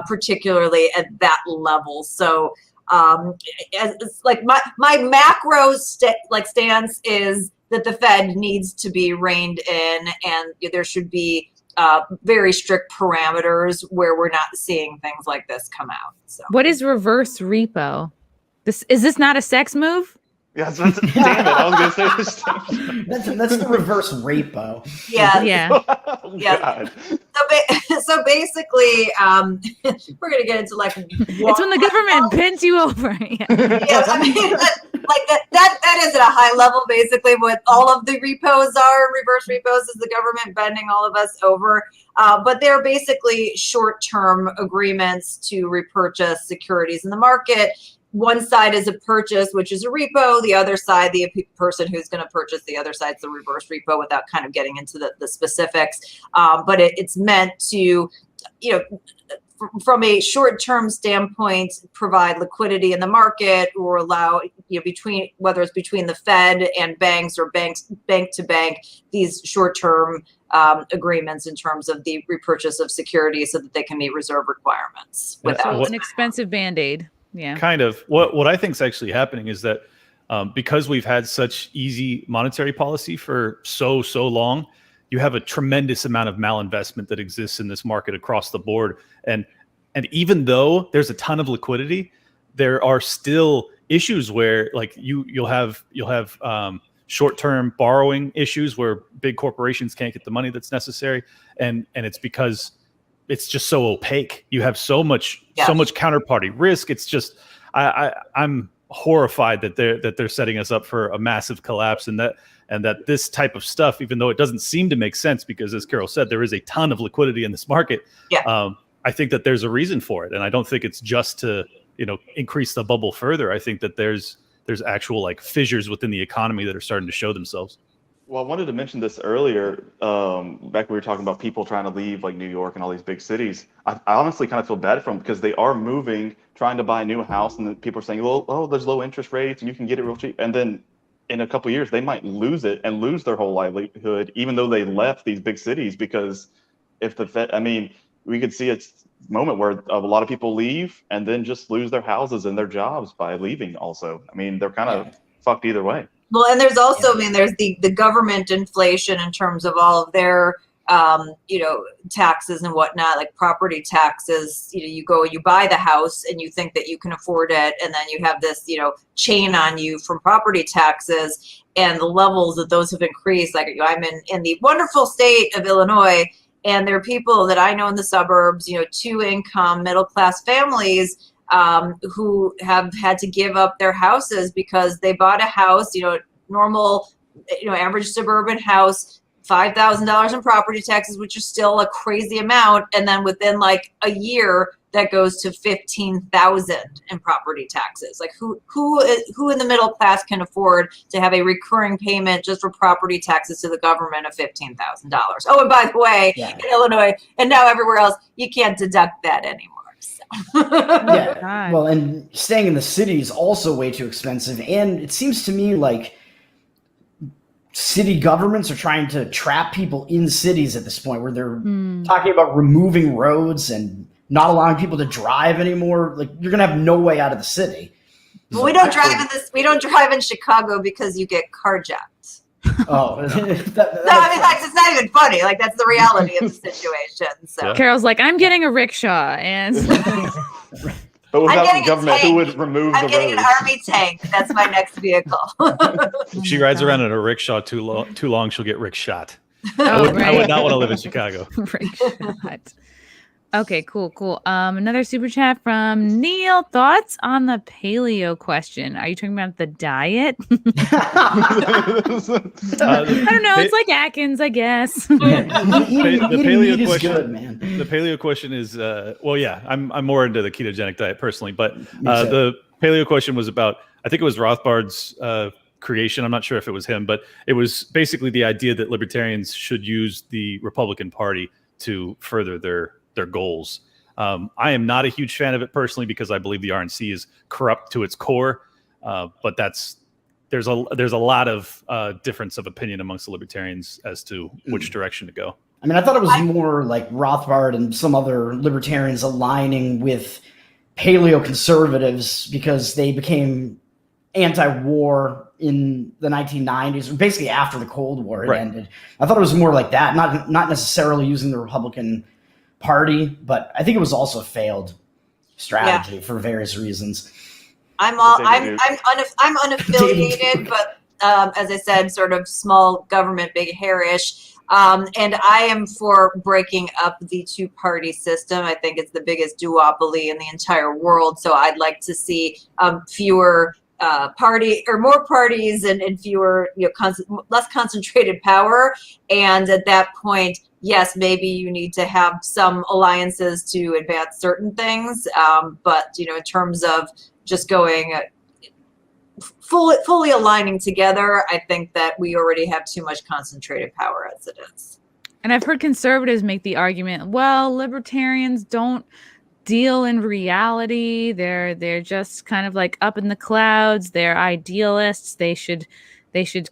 particularly at that level. So it's like my macro stance is that the Fed needs to be reined in, and there should be very strict parameters where we're not seeing things like this come out. So What is reverse repo? Is this not a sex move? yeah, damn it! I was gonna say this. That's the reverse repo. yeah. Oh, Yeah. God. So basically, we're gonna get into like It's when the government bends you over. Yeah. Yeah, I mean, that is at a high level. Basically, what all of the repos are, reverse repos, is the government bending all of us over. But they're basically short-term agreements to repurchase securities in the market. One side is a purchase, which is a repo. The other side, the person who's going to purchase the other side, is the reverse repo, without kind of getting into the specifics. But it's meant to, from a short-term standpoint, provide liquidity in the market or allow, between, whether it's between the Fed and banks or bank to bank, these short-term agreements in terms of the repurchase of securities so that they can meet reserve requirements. So it's an expensive Band-Aid. Yeah. Kind of. What I think is actually happening is that because we've had such easy monetary policy for so long, you have a tremendous amount of malinvestment that exists in this market across the board. And even though there's a ton of liquidity, there are still issues where like you'll have short-term borrowing issues where big corporations can't get the money that's necessary. And it's because it's just so opaque. You have so much counterparty risk. It's just, I'm horrified that they're setting us up for a massive collapse, and that this type of stuff, even though it doesn't seem to make sense, because as Carol said, there is a ton of liquidity in this market. I think that there's a reason for it, and I don't think it's just to increase the bubble further. I think that there's actual like fissures within the economy that are starting to show themselves. Well, I wanted to mention this earlier. Back when we were talking about people trying to leave like New York and all these big cities, I honestly kind of feel bad for them because they are moving, trying to buy a new house, and then people are saying, well, oh, there's low interest rates and you can get it real cheap. And then in a couple of years, they might lose it and lose their whole livelihood, even though they left these big cities. Because if the Fed, we could see a moment where a lot of people leave and then just lose their houses and their jobs by leaving also. They're kind of fucked either way. Well, and there's also, there's the government inflation in terms of all of their, taxes and whatnot, like property taxes. You go, you buy the house and you think that you can afford it. And then you have this, chain on you from property taxes, and the levels that those have increased. Like I'm in the wonderful state of Illinois, and there are people that I know in the suburbs, 2-income middle-class families who have had to give up their houses because they bought a house, normal, average suburban house, $5,000 in property taxes, which is still a crazy amount. And then within like a year, that goes to $15,000 in property taxes. Like who in the middle class can afford to have a recurring payment just for property taxes to the government of $15,000? Oh, and by the way, in Illinois and now everywhere else, you can't deduct that anymore. Well, and staying in the city is also way too expensive. And it seems to me like city governments are trying to trap people in cities at this point, where they're talking about removing roads and not allowing people to drive anymore. Like, you're gonna have no way out of the city. Well, we don't drive in Chicago because you get carjacked. Oh, it's not even funny. Like, that's the reality of the situation. So Carol's like, I'm getting a rickshaw, and but without the government, who would remove the roads? I'm getting an army tank. That's my next vehicle. If she rides around in a rickshaw too long, she'll get rickshot. I would not want to live in Chicago. Rickshot. Okay, cool. Another super chat from Neil. Thoughts on the paleo question? Are you talking about the diet? I don't know. It's like Atkins, I guess. The paleo question, good, man. The paleo question is, I'm more into the ketogenic diet personally, but the paleo question was about, I think it was Rothbard's creation. I'm not sure if it was him, but it was basically the idea that libertarians should use the Republican Party to further their goals. I am not a huge fan of it personally because I believe the RNC is corrupt to its core. But there's a lot of difference of opinion amongst the libertarians as to which direction to go. I thought it was more like Rothbard and some other libertarians aligning with paleo conservatives because they became anti-war in the 1990s, basically after the Cold War ended. I thought it was more like that, not necessarily using the Republican Party, but I think it was also a failed strategy for various reasons. I'm unaffiliated, but as I said, sort of small government, big hairish. And I am for breaking up the two-party system. I think it's the biggest duopoly in the entire world. So I'd like to see fewer more parties and fewer, less concentrated power. And at that point, yes, maybe you need to have some alliances to advance certain things. But, in terms of just going fully aligning together, I think that we already have too much concentrated power as it is. And I've heard conservatives make the argument, well, libertarians don't deal in reality. They're just kind of like up in the clouds. They're idealists. They should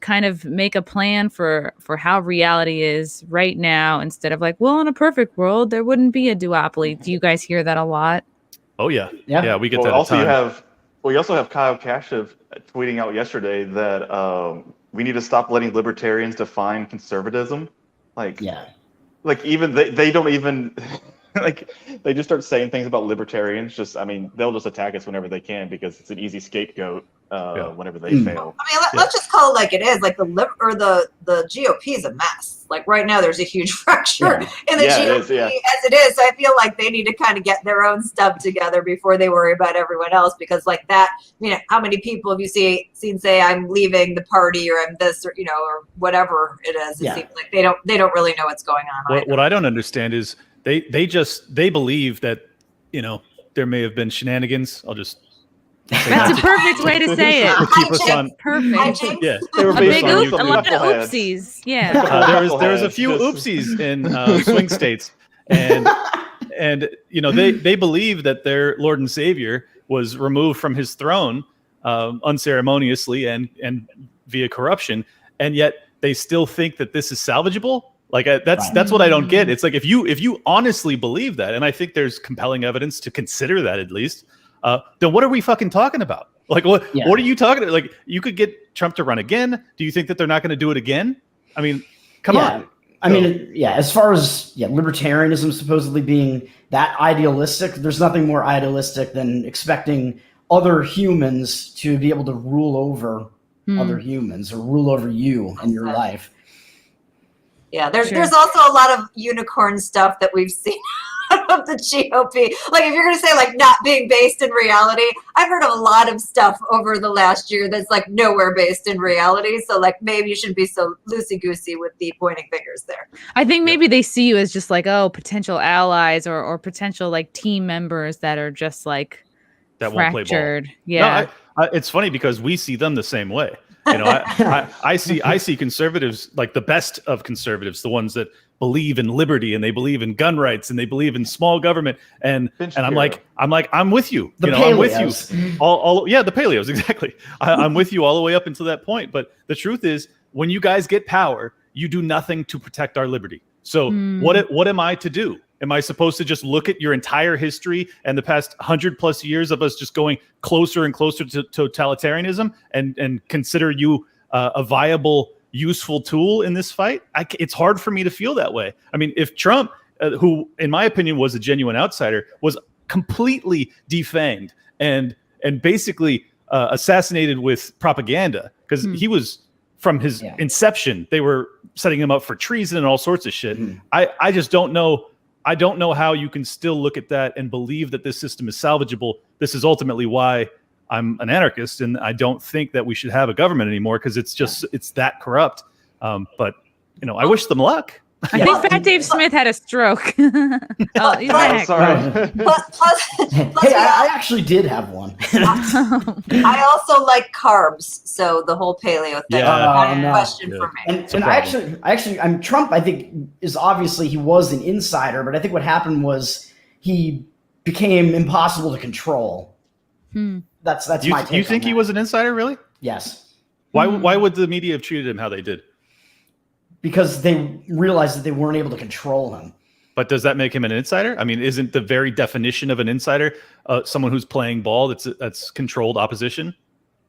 kind of make a plan for how reality is right now, instead of like, well, in a perfect world there wouldn't be a duopoly. Do you guys hear that a lot? Oh yeah, Yeah. yeah. We get Well, that. also a ton. you also have Kyle Kashev tweeting out yesterday that we need to stop letting libertarians define conservatism. Like, Yeah. like even they don't even like, they just start saying things about libertarians. They'll just attack us whenever they can because it's an easy scapegoat whenever they fail. I mean, let's just call it like it is. Like the GOP is a mess. Like right now, there's a huge fracture in the GOP as it is. So I feel like they need to kind of get their own stuff together before they worry about everyone else. Because like that, how many people have you seen say I'm leaving the party or I'm this or or whatever it is? It seems like they don't really know what's going on. What I don't understand is they believe that there may have been shenanigans. I'll just That's a perfect way to say it. keep us on. Perfect. Yeah, They were A big based on a some lot of knuckleheads. oopsies. Yeah. there was a few oopsies in swing states, and they believe that their Lord and Savior was removed from his throne unceremoniously and via corruption, and yet they still think that this is salvageable. Like that's what I don't get. It's like if you honestly believe that, and I think there's compelling evidence to consider that at least, then what are we fucking talking about? Like what are you talking about? Like you could get Trump to run again. Do you think that they're not going to do it again? I mean, come on. I mean, as far as libertarianism supposedly being that idealistic, there's nothing more idealistic than expecting other humans to be able to rule over other humans or rule over you in your life. Yeah, there's also a lot of unicorn stuff that we've seen of the GOP. Like if you're going to say like not being based in reality, I've heard of a lot of stuff over the last year that's like nowhere based in reality. So like maybe you shouldn't be so loosey-goosey with the pointing fingers there. I think maybe they see you as just like, potential allies or potential like team members that are just like that fractured. Won't play ball. Yeah. No, it's funny because we see them the same way. I see conservatives, like the best of conservatives, the ones that believe in liberty and they believe in gun rights and they believe in small government, and I'm like I'm with you. I'm with you. The paleos, exactly. I'm with you all the way up until that point. But the truth is, when you guys get power, you do nothing to protect our liberty. So what am I to do? Am I supposed to just look at your entire history and the past 100+ years of us just going closer and closer to totalitarianism and consider you a viable, useful tool in this fight? It's hard for me to feel that way. I mean, if Trump, who in my opinion was a genuine outsider, was completely defanged and basically assassinated with propaganda, because he was, from his inception, they were setting him up for treason and all sorts of shit. I just don't know. I don't know how you can still look at that and believe that this system is salvageable. This is ultimately why I'm an anarchist, and I don't think that we should have a government anymore because it's just it's that corrupt. But I wish them luck. I think Fat Dave Smith had a stroke. He's back. Sorry. Hey, I actually did have one. I also like carbs, so the whole paleo thing. Question for me. And I'm Trump. I think is obviously he was an insider, but I think what happened was he became impossible to control. That's my take. You think he was an insider, really? Yes. Why would the media have treated him how they did? Because they realized that they weren't able to control him. But does that make him an insider? I mean, isn't the very definition of an insider someone who's playing ball that's controlled opposition?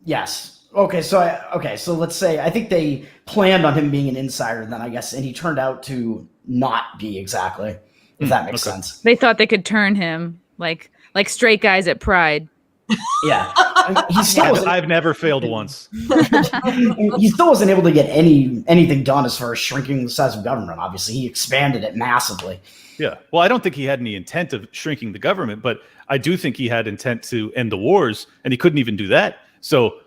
Yes. Okay. So let's say I think they planned on him being an insider then, I guess, and he turned out to not be exactly. If that makes sense. They thought they could turn him like straight guys at Pride. Yeah. I've never failed once. He still wasn't able to get anything done as far as shrinking the size of government. Obviously, he expanded it massively. Yeah. Well, I don't think he had any intent of shrinking the government, but I do think he had intent to end the wars, and he couldn't even do that. So,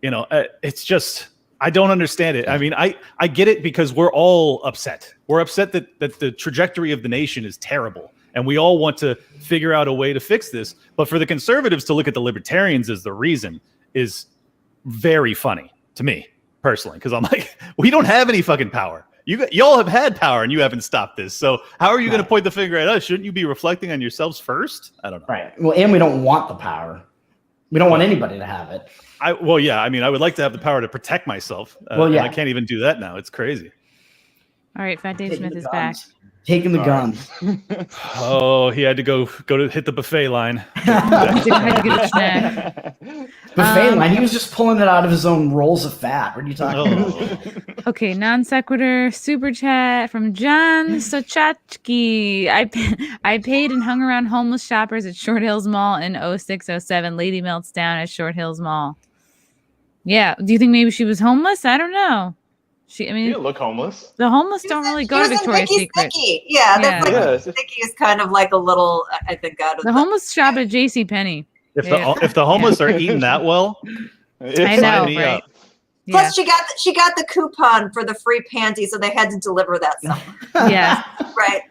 it's just I don't understand it. I mean, I get it because we're all upset. We're upset that the trajectory of the nation is terrible. And we all want to figure out a way to fix this. But for the conservatives to look at the libertarians as the reason is very funny to me personally. Because I'm like, we don't have any fucking power. y'all have had power and you haven't stopped this. So how are you going to point the finger at us? Shouldn't you be reflecting on yourselves first? I don't know. Right. Well, and we don't want the power. We don't want anybody to have it. I would like to have the power to protect myself. And I can't even do that now. It's crazy. All right, Fat Dave Smith is back. Taking the guns. Oh, he had to go to hit the buffet line. I had to get a snack. Buffet line. He was just pulling it out of his own rolls of fat. What are you talking about? Okay, non sequitur super chat from John Sochachki. I paid and hung around homeless shoppers at Short Hills Mall in 0607. Lady melts down at Short Hills Mall. Yeah. Do you think maybe she was homeless? I don't know. She didn't look homeless. The homeless don't really go to Victoria's Secret. Yeah, that's like Vicky is kind of like a little, I think, out of the homeless shop at JCPenney. If the homeless are eating that well, I know, right? Plus, she got the coupon for the free panties, so they had to deliver that somewhere. Yeah, right.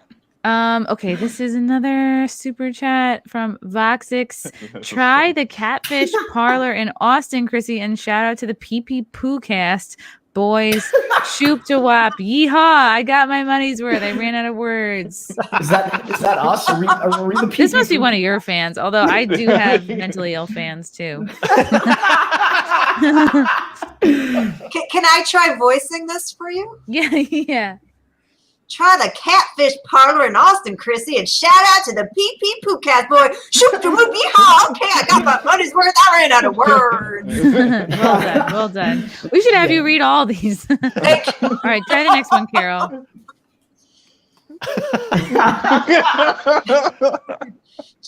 Okay, this is another super chat from Voxix. Try the Catfish Parlor in Austin, Chrissy, and shout out to the PP Poo Cast. Boys, shoop to wop, yeehaw! I got my money's worth. I ran out of words. Is that us? Are we the PP? This must be one of your fans, although I do have mentally ill fans too. Can I try voicing this for you? Yeah. Try the Catfish Parlor in Austin, Chrissy, and shout out to the PP Poocast boy. Shoot the whoop, yeehaw! Okay, I got my money's worth. I ran out of words. Well done. We should have you read all these. All right, try the next one, Carol.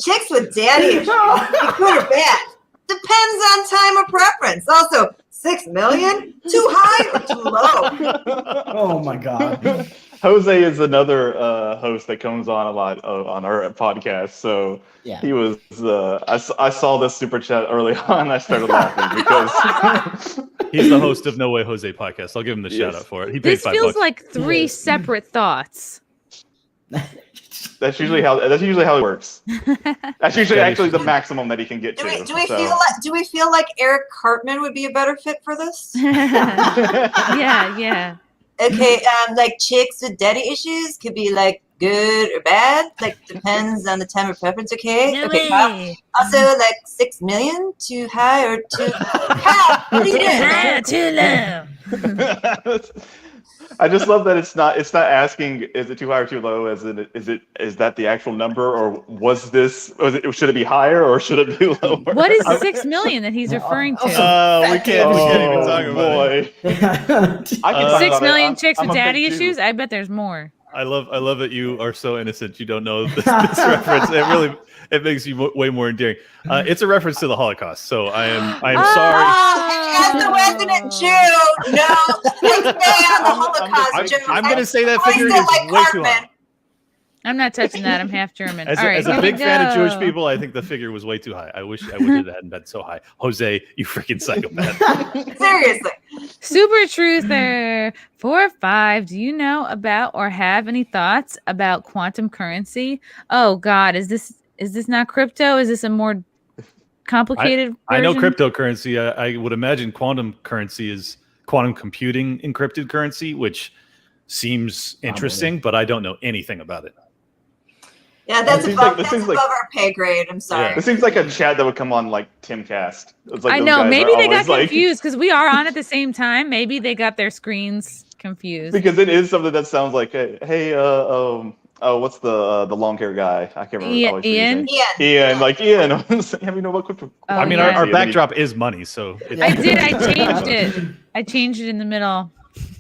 Chicks with daddy issues, good or bad, depends on time or preference. Also, 6 million, too high or too low? Oh my God. Jose is another host that comes on a lot on our podcast. So he was. I saw this super chat early on. I started laughing because he's the host of No Way Jose podcast. I'll give him the shout out for it. He paid this $5. Feels like three separate thoughts. That's usually how it works. That's usually actually the maximum that he can get to. Do we feel like Eric Cartman would be a better fit for this? Yeah. Okay, like chicks with daddy issues could be like good or bad, like depends on the time or preference. Okay. Also, like 6 million, too high or too high? What are you doing? High or too low? I just love that it's not asking is it too high or too low, is that the actual number, or should it be higher or should it be lower? What is 6 million that he's referring to? We can't even talk about it. 6 million chicks with daddy issues? I bet there's more. I love that you are so innocent. You don't know this reference. It makes you way more endearing. It's a reference to the Holocaust. So I am sorry. As the resident Jew, no, let's stay on the Holocaust joke. I'm going to say that figure is way too high. I'm not touching that. I'm half German. As a big fan of Jewish people, I think the figure was way too high. I wish it hadn't been so high. Jose, you freaking psychopath. Seriously. Super Truther 4-5. Do you know about or have any thoughts about quantum currency? Oh God, is this not crypto? Is this a more complicated version? I know cryptocurrency. I would imagine quantum currency is quantum computing encrypted currency, which seems interesting, but I don't know anything about it. Yeah, that's above our pay grade. I'm sorry. Yeah. This seems like a chat that would come on like Timcast. It's like I know. Maybe they got confused because we are on at the same time. Maybe they got their screens confused. Because it is something that sounds like, hey, what's the long hair guy? I can't remember. Ian. Like Ian. Have you know what crypto? I mean, our backdrop is money, so I changed it. I changed it in the middle.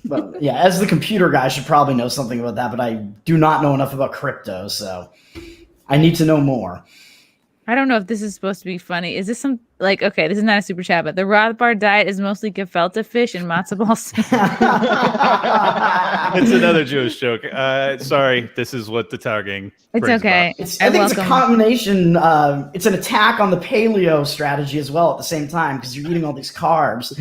But yeah, as the computer guy, I should probably know something about that, but I do not know enough about crypto, so I need to know more. I don't know if this is supposed to be funny. Is this okay, this is not a super chat, but the Roth bar diet is mostly gefilte fish and matzo ball soup. It's another Jewish joke. Sorry, this is what the Tower Gang It's okay. I think it's a combination. It's an attack on the paleo strategy as well at the same time because you're eating all these carbs.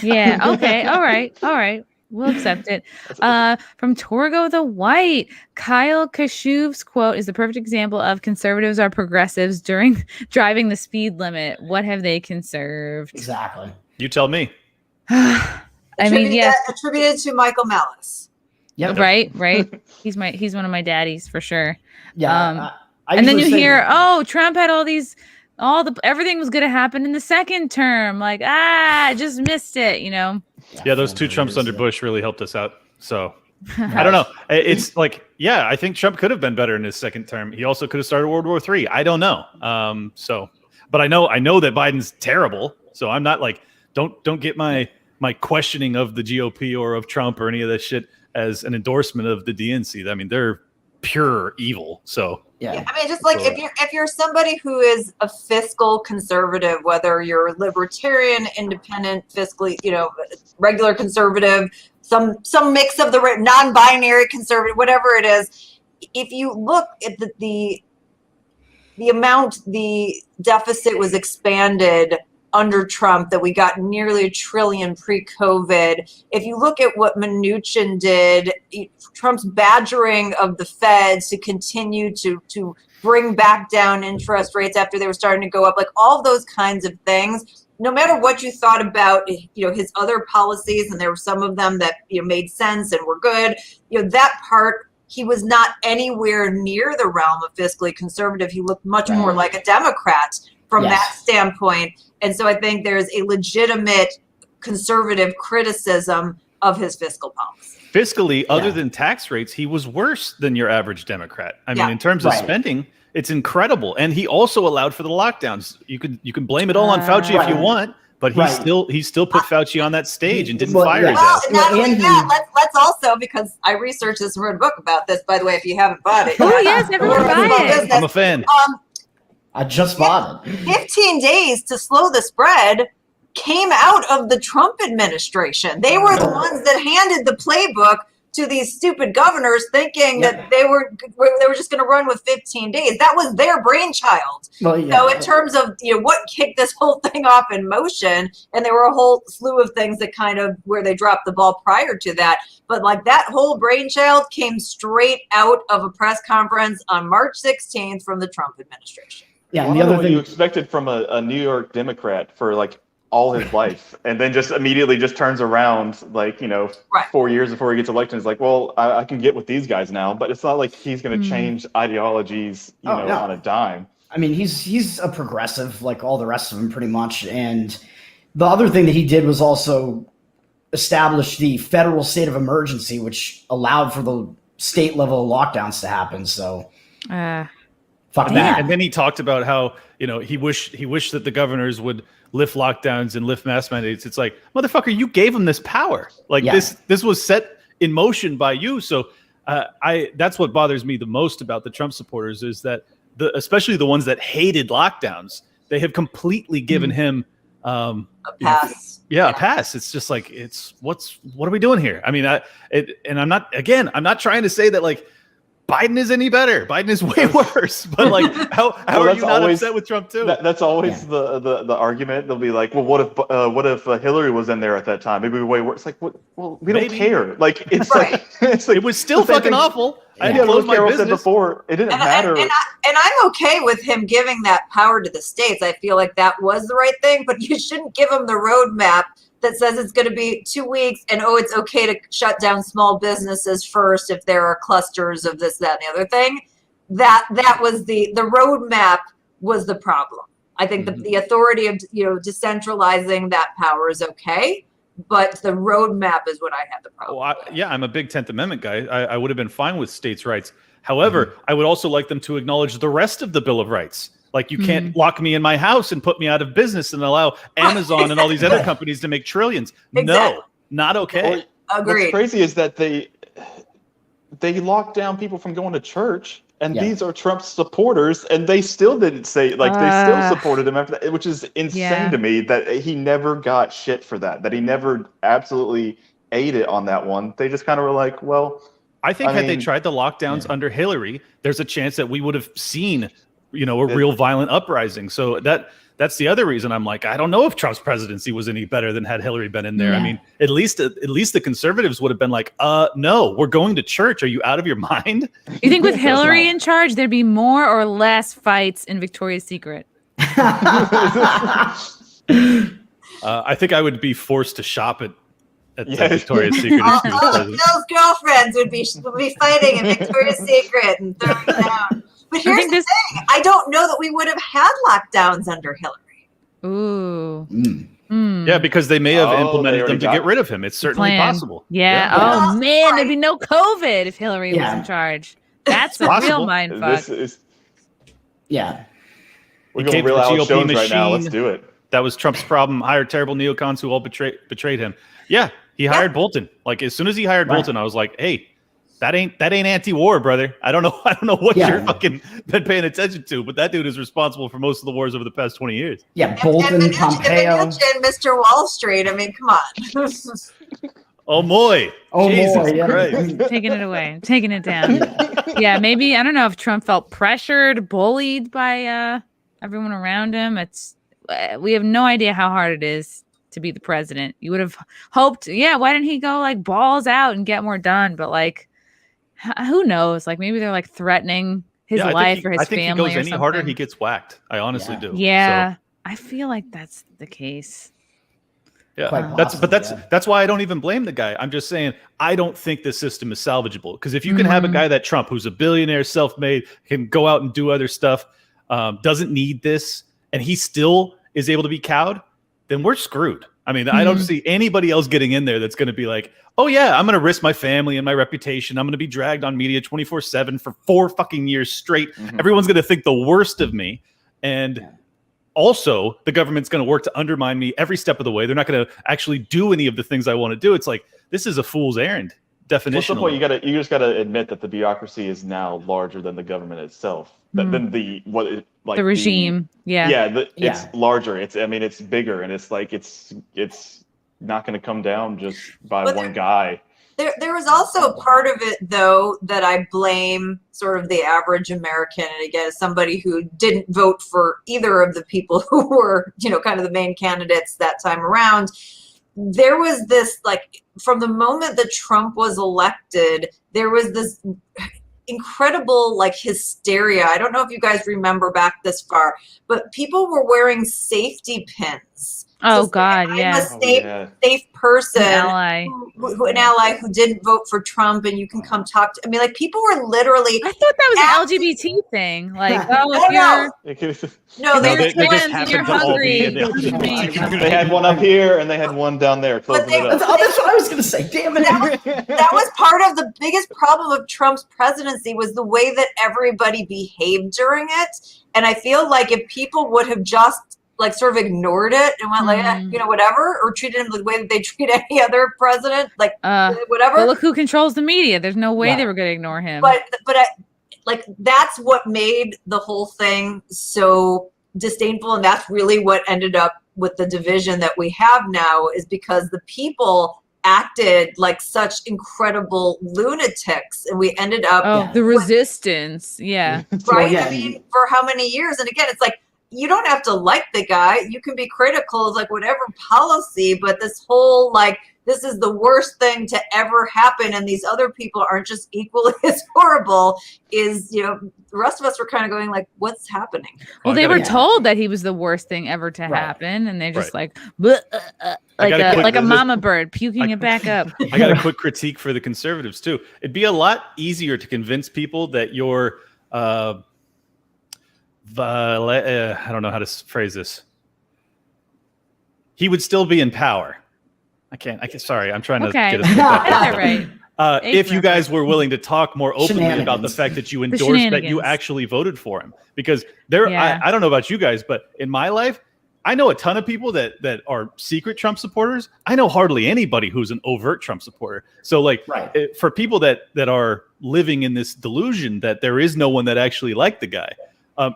Yeah. Okay. All right. We'll accept it. From Torgo the White, Kyle Kashuv's quote is the perfect example of conservatives are progressives during driving the speed limit. What have they conserved? Exactly. You tell me. Attributed to Michael Malice. Yeah. Right. He's one of my daddies for sure. Yeah. And then you hear, oh, Trump had everything was going to happen in the second term. Like, just missed it, Yeah, those 2 Trumps under Bush really helped us out. So I don't know. It's like, I think Trump could have been better in his second term. He also could have started World War III. I don't know. But I know that Biden's terrible. So I'm not like, don't get my questioning of the GOP or of Trump or any of that shit as an endorsement of the DNC. I mean, they're pure evil. So yeah. I mean, just like if you're somebody who is a fiscal conservative, whether you're libertarian, independent, fiscally, regular conservative, some mix of the non-binary conservative, whatever it is, if you look at the amount the deficit was expanded under Trump, that we got nearly $1 trillion pre-COVID. If you look at what Mnuchin did, Trump's badgering of the Feds to continue to bring back down interest rates after they were starting to go up, like all those kinds of things, no matter what you thought about, his other policies, and there were some of them that, made sense and were good, that part, he was not anywhere near the realm of fiscally conservative. He looked much more like a Democrat from that standpoint. And so I think there's a legitimate conservative criticism of his fiscal policy. Fiscally, other than tax rates, he was worse than your average Democrat. I mean, in terms of spending, it's incredible. And he also allowed for the lockdowns. You can blame it all on Fauci if you want, but he still put Fauci on that stage and didn't fire his ass. Not only that, let's also, because I researched this and wrote a book about this, by the way, if you haven't bought it. Oh yes, everyone buy it. I'm a fan. I just bought it. 15 days to slow the spread came out of the Trump administration. They were the ones that handed the playbook to these stupid governors, thinking that they were just going to run with 15 days. That was their brainchild. So in terms of what kicked this whole thing off in motion, and there were a whole slew of things that kind of where they dropped the ball prior to that. But like that whole brainchild came straight out of a press conference on March 16th from the Trump administration. Yeah, and the other thing you expected from a New York Democrat for like all his life, and then just immediately just turns around 4 years before he gets elected. It's like, well, I can get with these guys now, but it's not like he's going to change ideologies, on a dime. I mean, he's a progressive like all the rest of them pretty much. And the other thing that he did was also establish the federal state of emergency, which allowed for the state level lockdowns to happen. So fuck that. And then he talked about how, he wished that the governors would lift lockdowns and lift mask mandates. It's like, motherfucker, you gave them this power. Like this was set in motion by you. So that's what bothers me the most about the Trump supporters is that especially the ones that hated lockdowns, they have completely given him a pass. A pass. It's just like, what are we doing here? I mean, I'm not trying to say that like Biden is any better. Biden is way worse. But like, how are you not upset with Trump too? That's always the argument. They'll be like, well, what if Hillary was in there at that time? Maybe we way worse. It's like, well, we don't care. Like, it's like it was still fucking awful. I didn't close my business before. It didn't matter. And I'm okay with him giving that power to the states. I feel like that was the right thing. But you shouldn't give him the roadmap that says it's going to be 2 weeks and it's okay to shut down small businesses first if there are clusters of this, that, and the other thing. That was the roadmap was the problem. I think the authority of decentralizing that power is okay, but the roadmap is what I had the problem. Well, I'm a big 10th Amendment guy. I would have been fine with states' rights. However, I would also like them to acknowledge the rest of the Bill of Rights. Like you can't lock me in my house and put me out of business and allow Amazon and all these other companies to make trillions. No, not okay. Agreed. What's crazy is that they locked down people from going to church, and these are Trump's supporters, and they still didn't say they still supported him after that, which is insane to me that he never got shit for that he never absolutely ate it on that one. They just kind of were like, well, I think had they tried the lockdowns under Hillary, there's a chance that we would have seen a real violent uprising. So that's the other reason I'm like, I don't know if Trump's presidency was any better than had Hillary been in there. I mean, at least the conservatives would have been like, no, we're going to church. Are you out of your mind? You think with Hillary in charge, there'd be more or less fights in Victoria's Secret? I think I would be forced to shop at at Victoria's Secret. All of Bill's girlfriends would be fighting in Victoria's Secret and throwing down. But here's the thing: I don't know that we would have had lockdowns under Hillary. Ooh. Yeah, because they may have implemented them to get rid of him. It's certainly possible. Yeah. Oh man, there'd be no COVID if Hillary was in charge. That's a real mindfuck. We're going real Alex Jones right now. Let's do it. That was Trump's problem. Hired terrible neocons who all betrayed him. Yeah, he hired Bolton. Like as soon as he hired Bolton, I was like, hey, that ain't anti-war, brother. I don't know what you're fucking been paying attention to, but that dude is responsible for most of the wars over the past 20 years. Yeah, Bolton, and Pompeo, and Mr. Wall Street. I mean, come on. Oh boy. Jesus Christ. Taking it away, taking it down. Yeah, maybe I don't know if Trump felt pressured, bullied by everyone around him. We have no idea how hard it is to be the president. You would have hoped, why didn't he go like balls out and get more done? But like, who knows? Like maybe they're like threatening his life or his family. I think he goes any harder, he gets whacked. I honestly do. Yeah, so. I feel like that's the case. Yeah, that's why I don't even blame the guy. I'm just saying I don't think this system is salvageable, because if you can have a guy that Trump, who's a billionaire, self-made, can go out and do other stuff, doesn't need this, and he still is able to be cowed, then we're screwed. I mean, I don't see anybody else getting in there that's going to be like, oh yeah, I'm going to risk my family and my reputation. I'm going to be dragged on media 24/7 for 4 fucking years straight. Everyone's going to think the worst of me, and also the government's going to work to undermine me every step of the way. They're not going to actually do any of the things I want to do. It's like, this is a fool's errand. Definition. Well, you just gotta admit that the bureaucracy is now larger than the government itself. Than the regime. It's larger. It's bigger, and it's like it's not going to come down just by one guy. There was also a part of it, though, that I blame sort of the average American, and again, as somebody who didn't vote for either of the people who were, kind of the main candidates that time around. There was this, like, from the moment that Trump was elected, there was this incredible, like, hysteria. I don't know if you guys remember back this far, but people were wearing safety pins. Oh, so God, yeah. A safe person, an ally who didn't vote for Trump, and you can come talk to. I mean, like, people were literally. I thought that was an LGBT thing. Like, if you're they just happened to all be in the LGBT. They had one up here and they had one down there. That's what I was going to say. Damn it! That was part of the biggest problem of Trump's presidency, was the way that everybody behaved during it. And I feel like if people would have just like sort of ignored it and went like, whatever, or treated him the way that they treat any other president, like whatever. But look who controls the media. There's no way they were going to ignore him. But that's what made the whole thing so disdainful, and that's really what ended up with the division that we have now, is because the people acted like such incredible lunatics, and we ended up the resistance, right? I mean, for how many years? And again, it's like, you don't have to like the guy. You can be critical of like whatever policy, but this whole like, this is the worst thing to ever happen, and these other people aren't just equally as horrible, is, the rest of us were kind of going like, what's happening? Well, they were told that he was the worst thing ever to happen, and they just like a mama bird puking it back up. I got a quick critique for the conservatives too. It'd be a lot easier to convince people that you're I don't know how to phrase this. He would still be in power. I can't. Sorry, I'm trying to get us right. If you guys were willing to talk more openly about the fact that you endorsed that you actually voted for him, because I don't know about you guys, but in my life, I know a ton of people that are secret Trump supporters. I know hardly anybody who's an overt Trump supporter. So like for people that are living in this delusion that there is no one that actually liked the guy,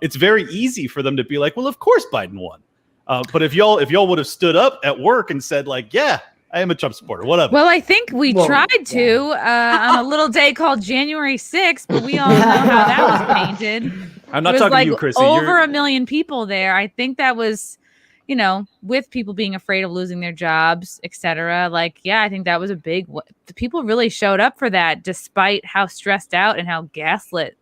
it's very easy for them to be like, well, of course Biden won. But if y'all would have stood up at work and said like, yeah, I am a Trump supporter, whatever. Well, I think we tried to on a little day called January 6th, but we all know how that was painted. I'm not talking to you, Chrissie. Over 1 million people there. I think that was, with people being afraid of losing their jobs, etc. Like, I think that was the people really showed up for that, despite how stressed out and how gaslit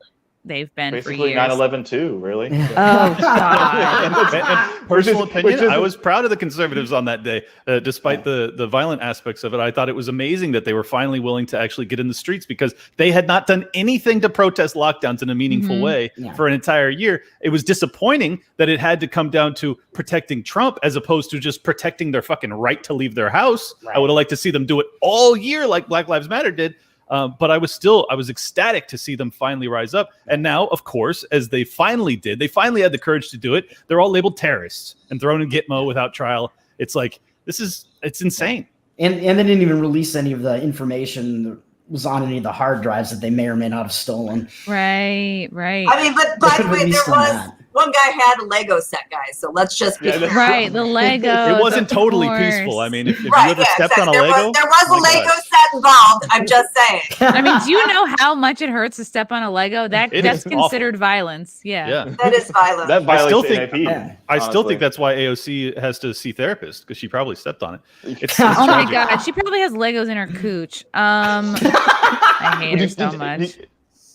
they've been Basically for years. 9/11 too, really. Oh God. And personal opinion, is- I was proud of the conservatives on that day, despite the violent aspects of it. I thought it was amazing that they were finally willing to actually get in the streets because they had not done anything to protest lockdowns in a meaningful way for an entire year. It was disappointing that it had to come down to protecting Trump as opposed to just protecting their fucking right to leave their house. Right. I would have liked to see them do it all year like Black Lives Matter did. But I was ecstatic to see them finally rise up. And now, of course, as they finally did, they finally had the courage to do it. They're all labeled terrorists and thrown in Gitmo without trial. It's like, it's insane. And they didn't even release any of the information that was on any of the hard drives that they may or may not have stolen. Right. I mean, but by the way, there was one guy had a Lego set, guys. So let's just be right. The Lego. It wasn't totally peaceful. I mean, if you ever stepped on a there Lego, there was a Lego set involved. I'm just saying. I mean, do you know how much it hurts to step on a Lego? That's is considered violence. Yeah. That is violence. That violates I still NAP, think that's why AOC has to see therapists because she probably stepped on it. It's Oh my tragic. God, she probably has Legos in her cooch. I hate her so much.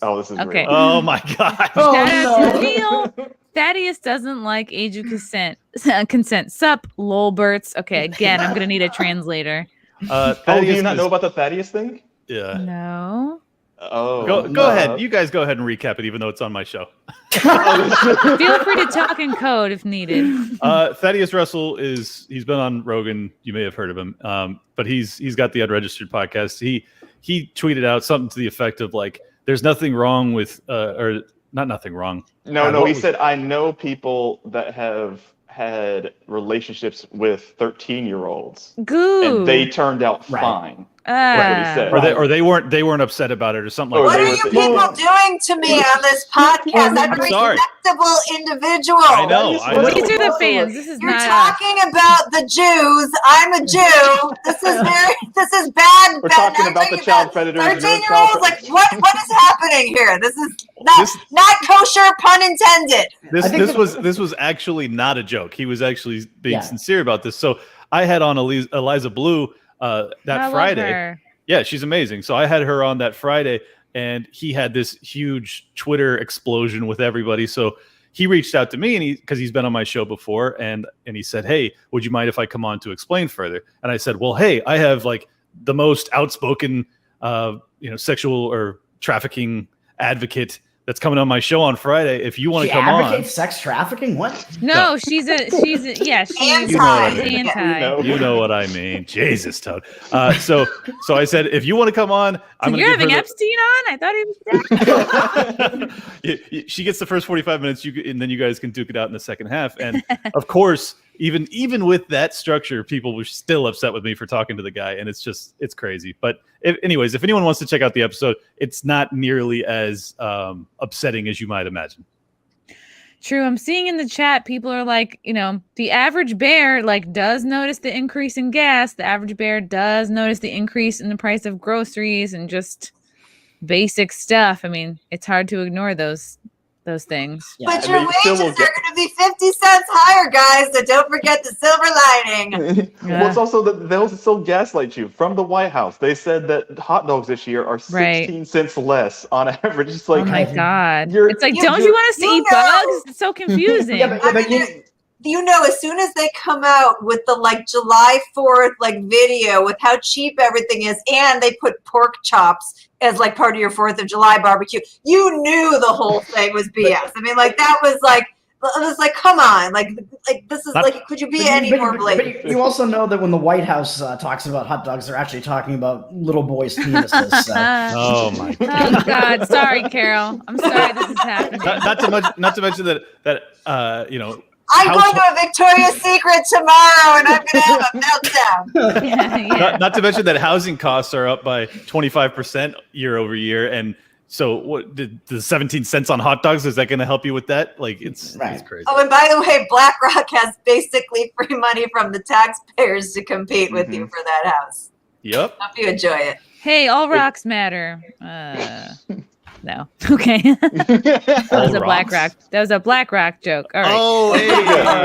Oh, this is Okay. real. Oh my God. Oh, Shout out to no. Neil. Thaddeus doesn't like age of consent. Sup, lolberts. Okay, again, I'm gonna need a translator. Oh, do you not know about the Thaddeus thing? Yeah. No. Oh, Go ahead. You guys go ahead and recap it, even though it's on my show. Feel free to talk in code if needed. Thaddeus Russell he's been on Rogan. You may have heard of him, but he's got the Unregistered podcast. He tweeted out something to the effect of like, "There's nothing wrong with or not nothing wrong." No. He said, "I know people that have had relationships with 13-year-olds, Goo. and they turned out fine." That's what he said. Or they weren't upset about it or something Or like What that. are you people doing to me on this podcast? I'm a sorry. respectable individual. I know. These are the fans. This is You're not us. talking about the Jews. I'm a Jew. This is bad. We're bad. talking I'm about the child predators. 13-year-olds. Like what is happening here? This is not kosher, pun intended. This was actually not a joke. He was actually being sincere about this. So I had on Eliza Blue that Friday. Yeah, she's amazing. So I had her on that Friday, and he had this huge Twitter explosion with everybody. So he reached out to me, and because he's been on my show before, and he said, "Hey, would you mind if I come on to explain further?" And I said, "Well, hey, I have like the most outspoken, sexual or trafficking advocate that's coming on my show on Friday. If you want to come on." Sex trafficking? What? No, she's she's Anti. anti. You know what I mean. Jesus, Toad. So I said, if you want to come on, I'm going to You're having Epstein on? I thought he was dead. She gets the first 45 minutes, and then you guys can duke it out in the second half. And of course, even with that structure, people were still upset with me for talking to the guy, and it's crazy. But anyways, if anyone wants to check out the episode, it's not nearly as upsetting as you might imagine. True. I'm seeing in the chat, people are like, the average bear does notice the increase in gas. The average bear does notice the increase in the price of groceries and just basic stuff. I mean, it's hard to ignore those things. Yeah. But your wages are going to be 50 cents higher, guys. So don't forget the silver lining. Well, it's also that they'll still gaslight you from the White House. They said that hot dogs this year are 16 cents less on average. It's like, oh my God. you're- It's like, you- don't you want us to you eat know- bugs? It's so confusing. As soon as they come out with the July 4th video with how cheap everything is, and they put pork chops as part of your 4th of July barbecue, you knew the whole thing was BS. I mean, that was come on, this is could you be any more blatant? But you also know that when the White House talks about hot dogs, they're actually talking about little boys' penises. So. Oh my God. Oh God. Sorry, Carol. I'm sorry this is happening. Not to mention that I'm going to a Victoria's Secret tomorrow, and I'm going to have a meltdown. Yeah. Not to mention that housing costs are up by 25% year over year. And so what did the 17 cents on hot dogs, is that going to help you with that? It's crazy. Oh, and by the way, BlackRock has basically free money from the taxpayers to compete with you for that house. Yep. Hope you enjoy it. Hey, all rocks matter. No. Okay. That was a BlackRock joke. All right. Oh,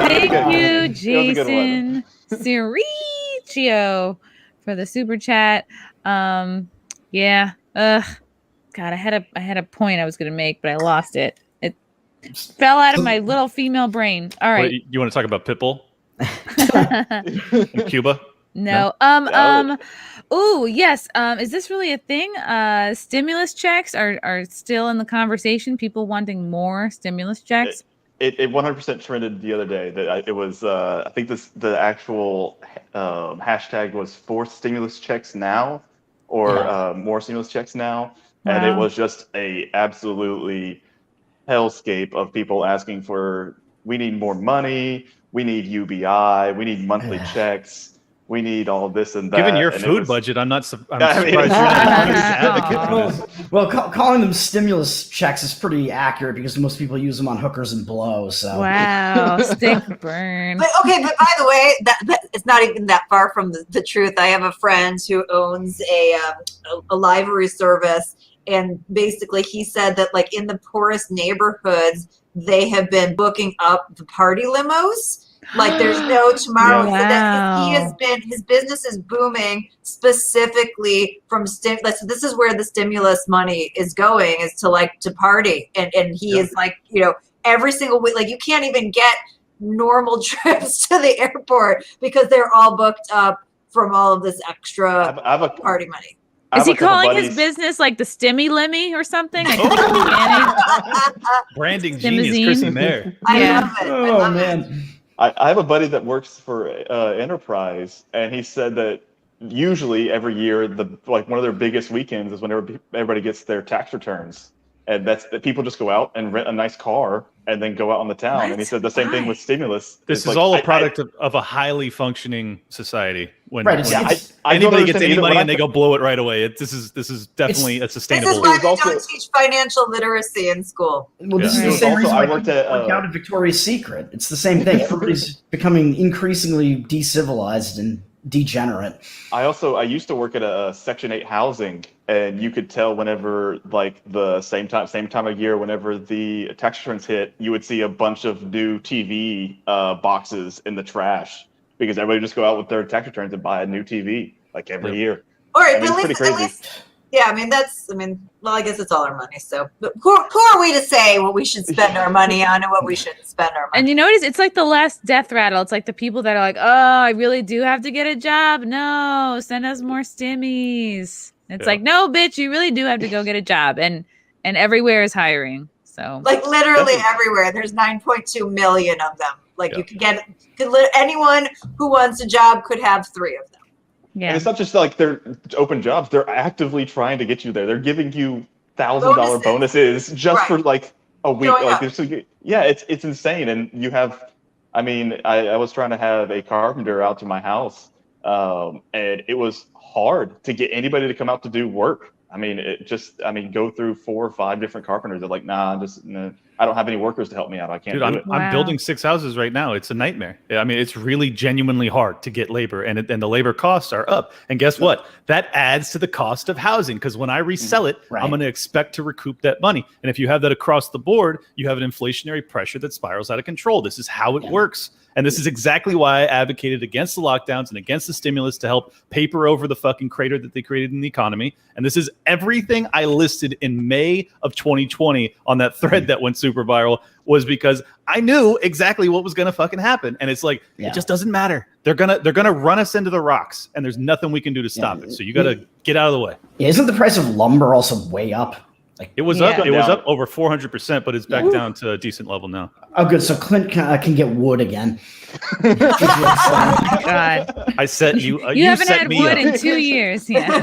Thank you, That was a good one. Jason Ciricio, for the super chat. Yeah. God, I had a point I was going to make, but I lost it. It fell out of my little female brain. All right. You want to talk about Pitbull in Cuba? No. Oh, yes. Is this really a thing? Stimulus checks are still in the conversation. People wanting more stimulus checks. It 100% trended the other day. That it was. I think the actual hashtag was "4 stimulus checks now," or more stimulus checks now, and it was just a absolutely hellscape of people asking for. We need more money. We need UBI. We need monthly checks. We need all this and that. Given your food budget, I'm surprised you're not an advocate for this. Well, calling them stimulus checks is pretty accurate because most people use them on hookers and blow. So wow, stick burn. But by the way, that it's not even that far from the truth. I have a friend who owns a livery service, and basically he said that like in the poorest neighborhoods, they have been booking up the party limos. Like there's no tomorrow. Wow. So that his business is booming specifically from stimulus. So this is where the stimulus money is going, is to party. And he is like, every single week, like you can't even get normal trips to the airport because they're all booked up from all of this extra party money. Is he calling his business like the Stimmy Limmy or something? Branding genius, Chrissie Mayr. I love it. Oh man. I have a buddy that works for Enterprise, and he said that usually every year, one of their biggest weekends is whenever everybody gets their tax returns, and that's that people just go out and rent a nice car and then go out on the town. And he said the same thing with stimulus. This is all a product of a highly functioning society. When I anybody gets any money and they go blow it right away, this is definitely a sustainable. This is why they don't teach financial literacy in school. Well, this is the same reason I worked out at Victoria's Secret. It's the same thing. Everybody's becoming increasingly decivilized and degenerate. I used to work at a Section 8 housing, and you could tell whenever the same time of year, whenever the tax returns hit, you would see a bunch of new TV boxes in the trash because everybody would just go out with their tax returns and buy a new TV every year. All right, it's pretty crazy. I guess it's all our money. So but who are we to say what we should spend our money on and what we shouldn't spend our money on? And you notice it's like the last death rattle. It's like the people that are like, oh, I really do have to get a job. No, send us more stimmies. It's like, no, bitch, you really do have to go get a job. And everywhere is hiring. So literally everywhere. There's 9.2 million of them. You could anyone who wants a job could have 3 of them. Yeah. And it's not just they're open jobs. They're actively trying to get you there. They're giving you $1,000 bonuses just for a week. It's insane. And you have, I was trying to have a carpenter out to my house, and it was hard to get anybody to come out to do work. Go through 4 or 5 different carpenters. They're like, nah, I don't have any workers to help me out. I can't do it. I'm building 6 houses right now. It's a nightmare. It's really genuinely hard to get labor, and the labor costs are up. And guess what? That adds to the cost of housing because when I resell it, I'm going to expect to recoup that money. And if you have that across the board, you have an inflationary pressure that spirals out of control. This is how it works. And this is exactly why I advocated against the lockdowns and against the stimulus to help paper over the fucking crater that they created in the economy. And this is everything I listed in May of 2020 on that thread that went super viral, was because I knew exactly what was going to fucking happen. And it's it just doesn't matter. They're going to run us into the rocks, and there's nothing we can do to stop it. So you got to get out of the way. Yeah, isn't the price of lumber also way up? It was up. It was up over 400%, but it's back down to a decent level now. Oh, good. So Clint can get wood again. Oh my God. I set you. You haven't had wood in 2 years. Yeah.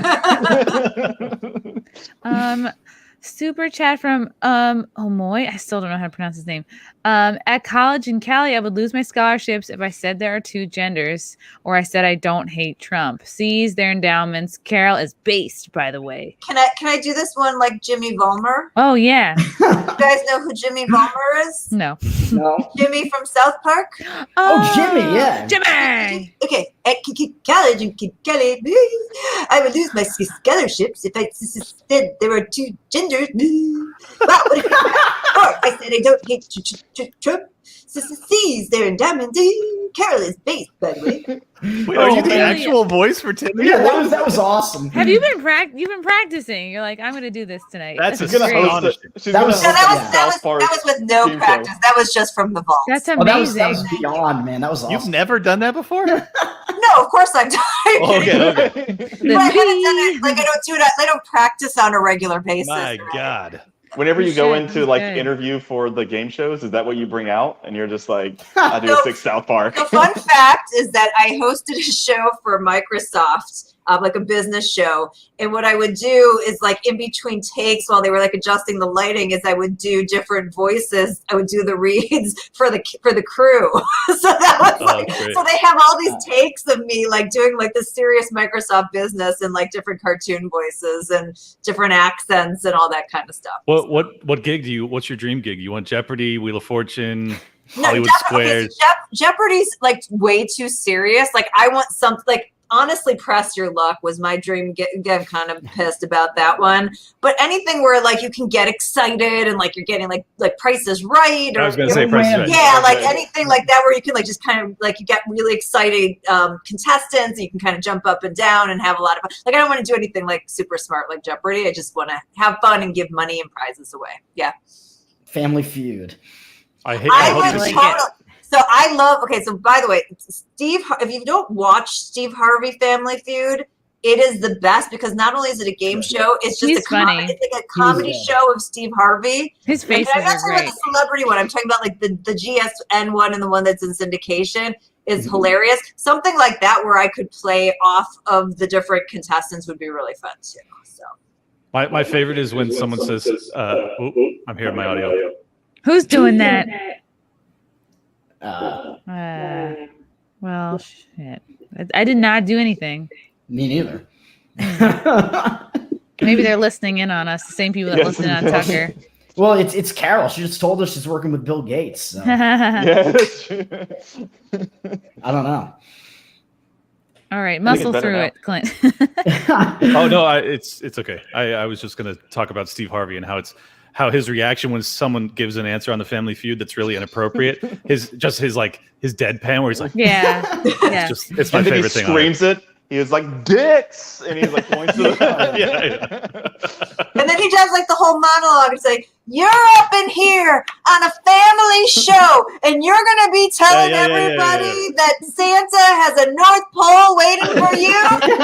Super chat from Omoy. I still don't know how to pronounce his name. At college in Cali, I would lose my scholarships if I said there are 2 genders, or I said I don't hate Trump. Seize their endowments. Carol is based, by the way. Can I do this one like Jimmy Vollmer? Oh yeah. You guys know who Jimmy Vollmer is? No. Jimmy from South Park. Oh, Jimmy, yeah. Jimmy. Okay, at college in Cali, I would lose my scholarships if I said there were 2 genders. Wow, what I said I don't hate Trump. Seize their endowment. careless bass, by the way. Wait, are you the actual voice for Timmy? Yeah, that was awesome. Have you been practicing? You're like, I'm gonna do this tonight. That's That's a great. astonishing. She's That gonna was- host that the was South Park with no game show. practice. That was just from the vault. That's Oh, amazing. that was beyond, man. That was awesome. You've never done that before? No, of course I'm not. Okay. But I haven't done it. Like I don't do it. I don't practice on a regular basis. My right? God. Whenever you go Shit, into that's like good. interview for the game shows, is that what you bring out? And you're just like, I do a 6 South Park. The fun fact is that I hosted a show for Microsoft, like a business show. And what I would do is like in between takes while they were like adjusting the lighting is I would do different voices. I would do the reads for the crew. So that was like, great. so they have all these takes of me like doing like the serious Microsoft business and like different cartoon voices and different accents and all that kind of stuff. What gig what's your dream gig? You want Jeopardy, Wheel of Fortune, No, Hollywood definitely. Squares? Jeopardy's like way too serious. Like I want something like honestly, Press Your Luck was my dream. I'm kind of pissed about that one. But anything where like you can get excited and like you're getting like Price is Right. Or, I was going to say Price is Right. Yeah, like anything like that where you can like just kind of like you get really excited contestants and you can kind of jump up and down and have a lot of fun. Like I don't want to do anything like super smart like Jeopardy. I just want to have fun and give money and prizes away. Yeah. Family Feud. I hope would this totally. So I love. Okay, so by the way, Steve, if you don't watch Steve Harvey Family Feud, it is the best because not only is it a game show, it's just He's funny. It's like a comedy show of Steve Harvey. His And faces I'm not are talking about great. the celebrity one. I'm talking about like the GSN one and the one that's in syndication is hilarious. Something like that where I could play off of the different contestants would be really fun too. So My favorite is when someone says, I'm hearing my audio. Who's doing that? Well, shit. I did not do anything. Me neither. Maybe they're listening in on us, the same people that listen on Tucker. Well, it's Carol. She just told us she's working with Bill Gates. So. Yeah, that's true. I don't know. All right, muscle better through now. it, Clint. Oh no, it's okay. I was just going to talk about Steve Harvey and how his reaction when someone gives an answer on the Family Feud that's really inappropriate. His deadpan where he's like, Yeah. it's my And then he favorite thing. screams it. He was like, dicks! And he's like, points to the... Yeah. and then he does like the whole monologue and say, "You're up in here on a family show, and you're gonna be telling everybody that Santa has a North Pole waiting for you."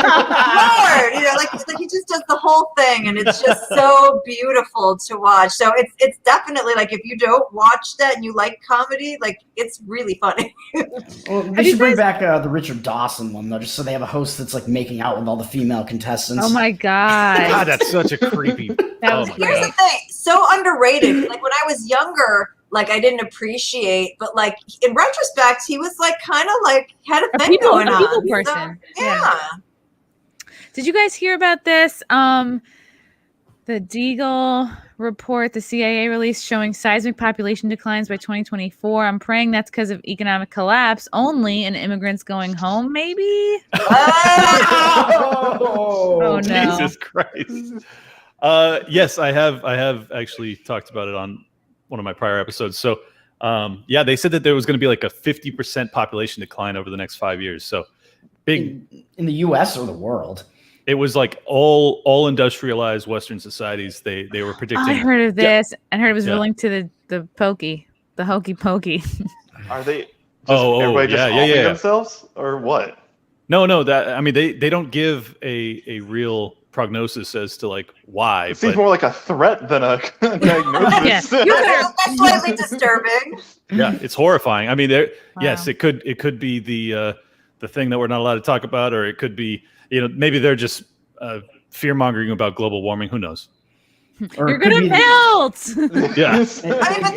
Lord, like he just does the whole thing, and it's just so beautiful to watch. So it's definitely like if you don't watch that and you like comedy, like it's really funny. Well, they should bring back the Richard Dawson one though, just so they have a host that's like making out with all the female contestants. Oh my god. God, that's such a creepy. was Here's the thing, so underrated. Like when I was younger, like I didn't appreciate, but like in retrospect, he was like kind of like had a thing going on. people person. So, yeah. Did you guys hear about this? The Deagle report the CIA released showing seismic population declines by 2024. I'm praying that's because of economic collapse only and immigrants going home, maybe? Oh no. Jesus Christ. Yes, I have actually talked about it on one of my prior episodes. So they said that there was going to be like a 50% population decline over the next 5 years. So big in the US or the world. It was like all industrialized Western societies. They were predicting. I heard of this. I heard it was linked to the pokey, the hokey pokey. Are they? Everybody just offing themselves or what? No. That I mean, they don't give a real prognosis as to like why. It seems more like a threat than a diagnosis. That's slightly disturbing. Yeah, it's horrifying. I mean, yes, it could be the thing that we're not allowed to talk about, or it could be. Maybe they're just fear mongering about global warming. Who knows? You're gonna melt. Yeah. I mean, but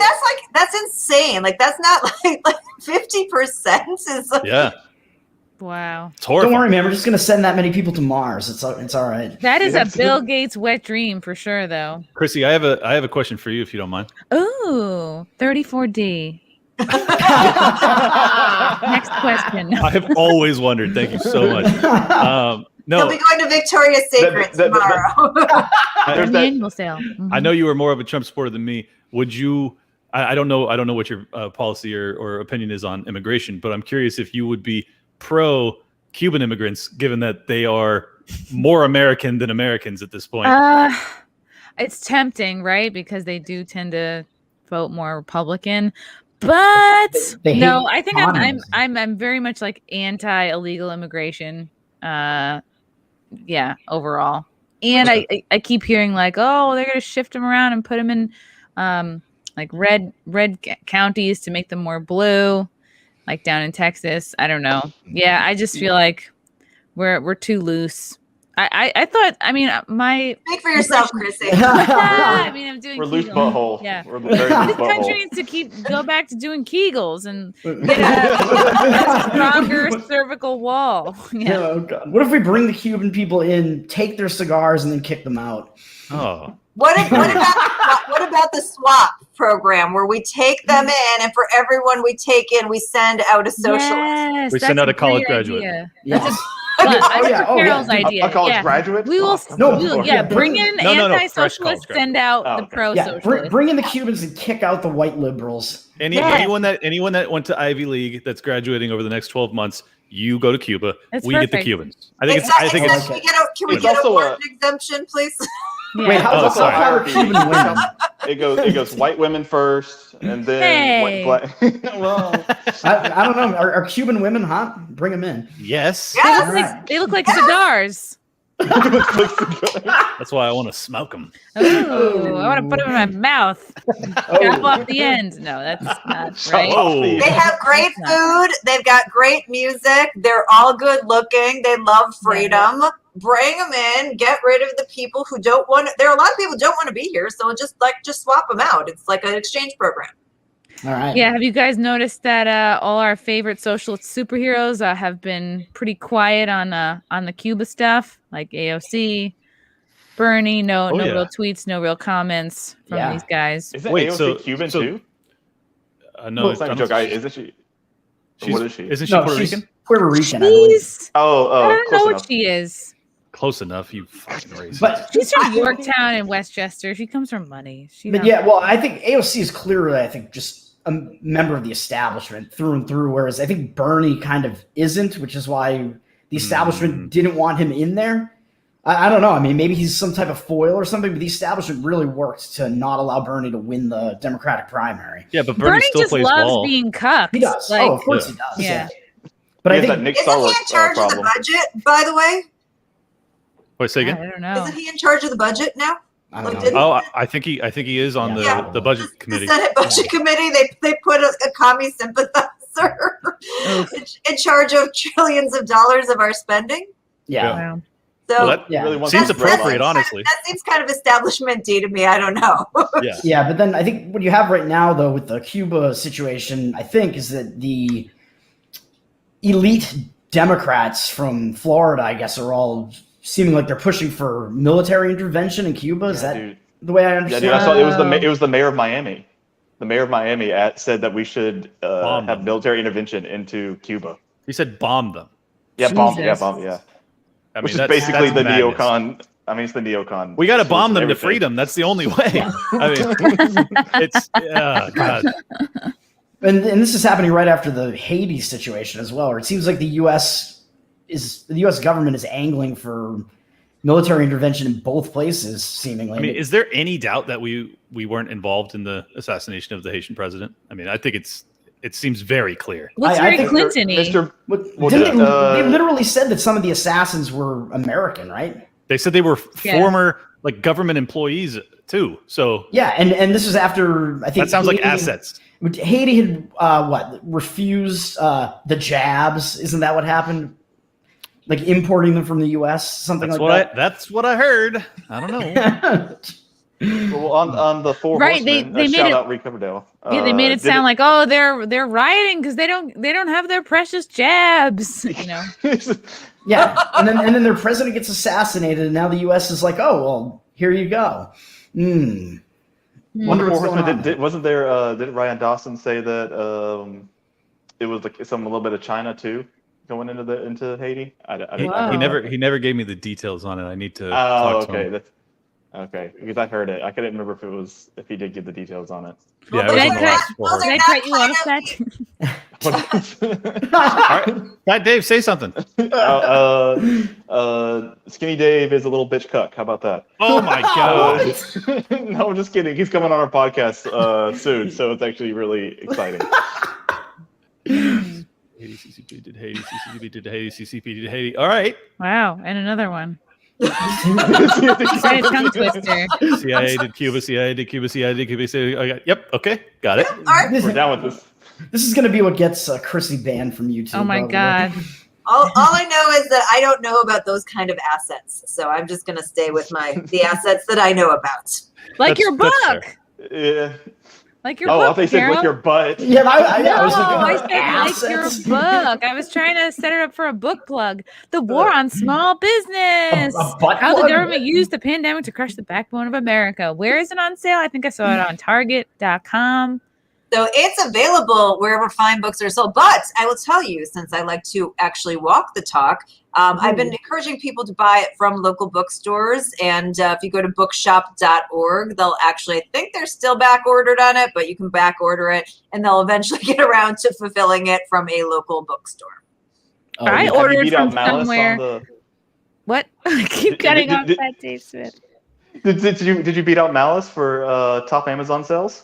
that's insane. Like that's not like 50% is. Like, yeah. Wow. It's horrifying. Don't worry, man. We're just gonna send that many people to Mars. It's all right. That is a Bill Gates wet dream for sure, though. Chrissy, I have a question for you, if you don't mind. Ooh, 34D. Next question. I have always wondered. Thank you so much. No, he'll be going to Victoria's Secret tomorrow. There's the annual sale. I know you were more of a Trump supporter than me. Would you? I don't know what your policy or opinion is on immigration, but I'm curious if you would be pro Cuban immigrants, given that they are more American than Americans at this point. It's tempting, right? Because they do tend to vote more Republican. But no, I think I'm very much like anti illegal immigration. Yeah, overall. And I keep hearing like, oh, they're gonna shift them around and put them in like red counties to make them more blue, like down in Texas. I don't know. Yeah, I just feel like we're too loose. I thought. I mean, Speak for yourself, Chrissie. I mean, I'm doing. We're Kegels. loose butthole. Yeah, We're very loose this country butthole. needs to go back to doing Kegels and get a stronger cervical wall. Yeah. Oh, God. What if we bring the Cuban people in, take their cigars, and then kick them out? Oh, What about the swap program where we take them in, and for everyone we take in, we send out a socialist? Yes, We send out a college great graduate. idea. Yes. That's Carol's idea. A college graduate? We will. Oh, Bring in No, fresh anti-socialists. college Send out Oh, the okay. pro-socialists. Yeah, bring in the Cubans and kick out the white liberals. anyone that went to Ivy League that's graduating over the next 12 months, you go to Cuba. That's we get the perfect. Cubans. I think it's Can we It's get a also warrant exemption, please? Yeah. Wait, how sorry. are Cuban women? It goes white women first, and then Hey. black. Well, I don't know. Are Cuban women hot? Bring them in. yes. Yes. They look like cigars. That's why I want to smoke them. Ooh, I want to put them in my mouth. Chop off the end. No, that's not right. Oh, They have great food. They've got great music. They're all good looking. They love freedom. Bring them in. Get rid of the people who don't want. There are a lot of people who don't want to be here, so just swap them out. It's like an exchange program. All right. Yeah, have you guys noticed that all our favorite socialist superheroes have been pretty quiet on the Cuba stuff, like AOC, Bernie? No real tweets, no real comments from these guys. isn't Wait, AOC Cuban too? No, It's not a joke. Isn't she? What is she? Isn't she No, Puerto she's Rican? Puerto Rican, I believe. She's, Oh, I don't know close what enough. she is. Close enough, you fucking racist. But She's from Yorktown and Westchester. She comes from money. I think AOC is clearly, I think, just a member of the establishment through and through, whereas I think Bernie kind of isn't, which is why the establishment didn't want him in there. I don't know. I mean, maybe he's some type of foil or something, but the establishment really worked to not allow Bernie to win the Democratic primary. Yeah, but Bernie still just plays loves ball. being cucked. He does. Like, Of course he does. Yeah. But He I has that think Nick Isn't he in Starlet charge of the problem. budget, by the way? Wait, say I again. don't know. Isn't he in charge of the budget now? I don't Like, know. Oh, I think he is on Yeah. the budget The committee. Senate Budget Committee, they put a commie sympathizer in charge of trillions of dollars of our spending. Yeah. Wow. So Well, that Yeah. Really wants seems to appropriate, realize. honestly. that seems kind of establishment-y to me. I don't know. Yeah. Yeah, but then I think what you have right now, though, with the Cuba situation, I think, is that the elite Democrats from Florida, I guess, are all seeming like they're pushing for military intervention in Cuba. Is Yeah, that dude. the way I Yeah, understand dude, it? I saw it was the mayor of Miami. The mayor of Miami said that we should Bomb have them. military intervention into Cuba. He said bomb them. Yeah, bomb. Yeah, Jesus. bomb. Yeah, I mean, which is that's basically the madness. neocon. I mean, it's the neocon. We got to bomb them to everything. freedom. That's the only way. I mean, it's God. And this is happening right after the Haiti situation as well, where it seems like the U.S. government is angling for military intervention in both places, seemingly. I mean, is there any doubt that we weren't involved in the assassination of the Haitian president? I mean, I think it seems very clear. Looks I very think Clinton-y. Mr. Well, Didn't yeah, they literally said that some of the assassins were American, right? They said they were Yeah. former like government employees too. So Yeah, and this was after I think that sounds like Haiti- assets. Haiti had refused the jabs. Isn't that what happened? Like importing them from the U.S. Something like That's what I heard. I don't know. that. Well, on the four Right, they horsemen, made shout it- out Rick Coverdale. Yeah, they made it sound like, oh, they're rioting because they don't have their precious jabs. You know. Yeah, and then their president gets assassinated, and now the U.S. is like, oh well, here you go. Wonder Wonder what's Four going Horsemen. on. Wasn't there? Didn't Ryan Dawson say that it was like a little bit of China too going into Haiti? I He Wow. never gave me the details on it. I need to Oh, talk to okay. him. Okay, because I heard it. I couldn't remember if he did give the details on it. Yeah, Well, it Did was I in the last cut, cohort. did I cut you off, Fat? All right, Fat Dave, say something. Skinny Dave is a little bitch cuck. How about that? Oh my god. No, I'm just kidding. He's coming on our podcast soon, so it's actually really exciting. Haiti, CCP did Haiti, CCP did Haiti, CCP did Haiti. All right. Wow, and another one. CIA Say a tongue twister. CIA did Cuba, CIA did Cuba, CIA did Cuba. CIA, yep, okay, got it. All right. This, We're down with this. this is going to be what gets Chrissie banned from YouTube. Oh my probably. god. All I know is that I don't know about those kind of assets, so I'm just gonna stay with the assets that I know about. Like That's- your that's book. fair. Yeah. Like your Oh, I book, thought you said Carol. with your butt. Yeah, I No, was looking I for said like your assets. book. I was trying to set it up for a book plug. The War on Small Business. A butt How the plug? government used the pandemic to crush the backbone of America. Where is it on sale? I think I saw it on Target.com. So it's available wherever fine books are sold. But I will tell you, since I like to actually walk the talk, I've been encouraging people to buy it from local bookstores. And if you go to bookshop.org, they'll actually, I think they're still back ordered on it, but you can back order it and they'll eventually get around to fulfilling it from a local bookstore. Oh, I yeah. ordered Have you beat from out Malice somewhere. on the? What? I keep cutting off did- Fat Dave Smith. Did you beat out Malice for top Amazon sales?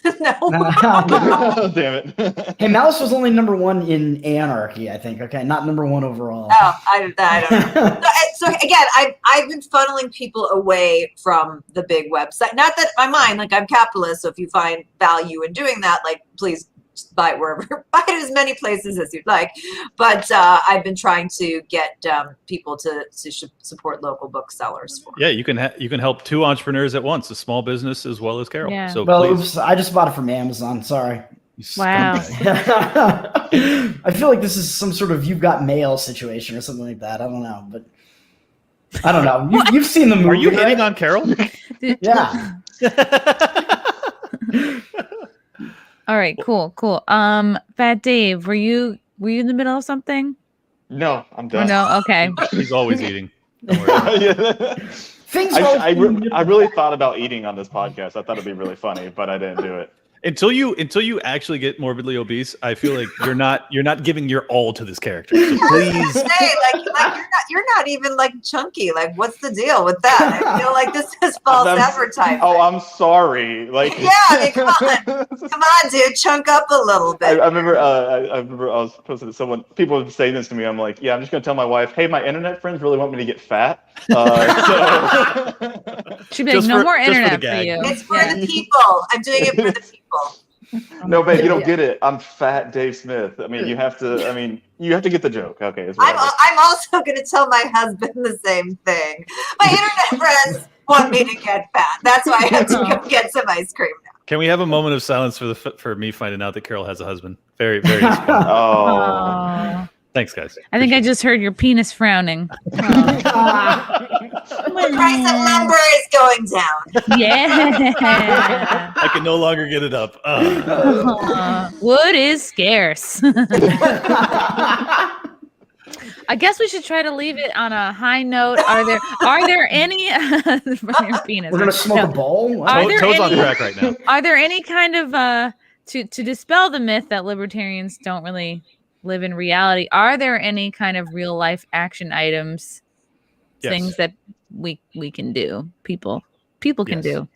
No. Oh, damn it! Hey, Malice was only #1 in Anarchy, I think. Okay, not #1 overall. Oh, I don't know. So again, I've been funneling people away from the big website. Not that I mind, like I'm capitalist, so if you find value in doing that, like please buy it wherever, buy it as many places as you'd like. But I've been trying to get people to support local booksellers. Yeah, you can help two entrepreneurs at once, a small business as well as Carol. Yeah. So Well, please. oops, I just bought it from Amazon. Sorry. You Wow. scumbag. I feel like this is some sort of "you've got mail" situation or something like that. I don't know, but I don't know. You've seen the movie. Are you right? hitting on Carol? Yeah. All right, cool. Fat Dave, were you in the middle of something? No, I'm Or done. no? Okay. He's always eating. Don't worry. Yeah. Things I really thought about eating on this podcast. I thought it'd be really funny, but I didn't do it. Until you actually get morbidly obese, I feel like you're not giving your all to this character. So please. Hey, you're not even like chunky. Like, what's the deal with that? I feel like this is false advertising. Oh, I'm sorry. Like, Yeah, I mean, come on, dude, chunk up a little bit. I remember I was posting to someone. People were saying this to me. I'm like, yeah, I'm just gonna tell my wife, hey, my internet friends really want me to get fat. So She'd be like, Just no for- more just for the internet for gag. you. It's for Yeah. the people. I'm doing it for the people. no, babe, you don't get it. I'm fat Dave Smith. I mean, you have to get the joke. Okay, it's whatever. I'm also going to tell my husband the same thing. My internet friends want me to get fat. That's why I have to go get some ice cream now. Can we have a moment of silence for me finding out that Carol has a husband? Very, very. sweet. Oh, Aw. Thanks, guys. I think I just heard your penis frowning. The price of lumber is going down. Yeah. I can no longer get it up. Wood is scarce. I guess we should try to leave it on a high note. Are there any from your penis? We're gonna smoke No. a bowl. Are there Toad's on any- track right now. Are there any kind of to dispel the myth that libertarians don't really live in reality? Are there any kind of real life action items, Yes. things that we can do? People can Yes.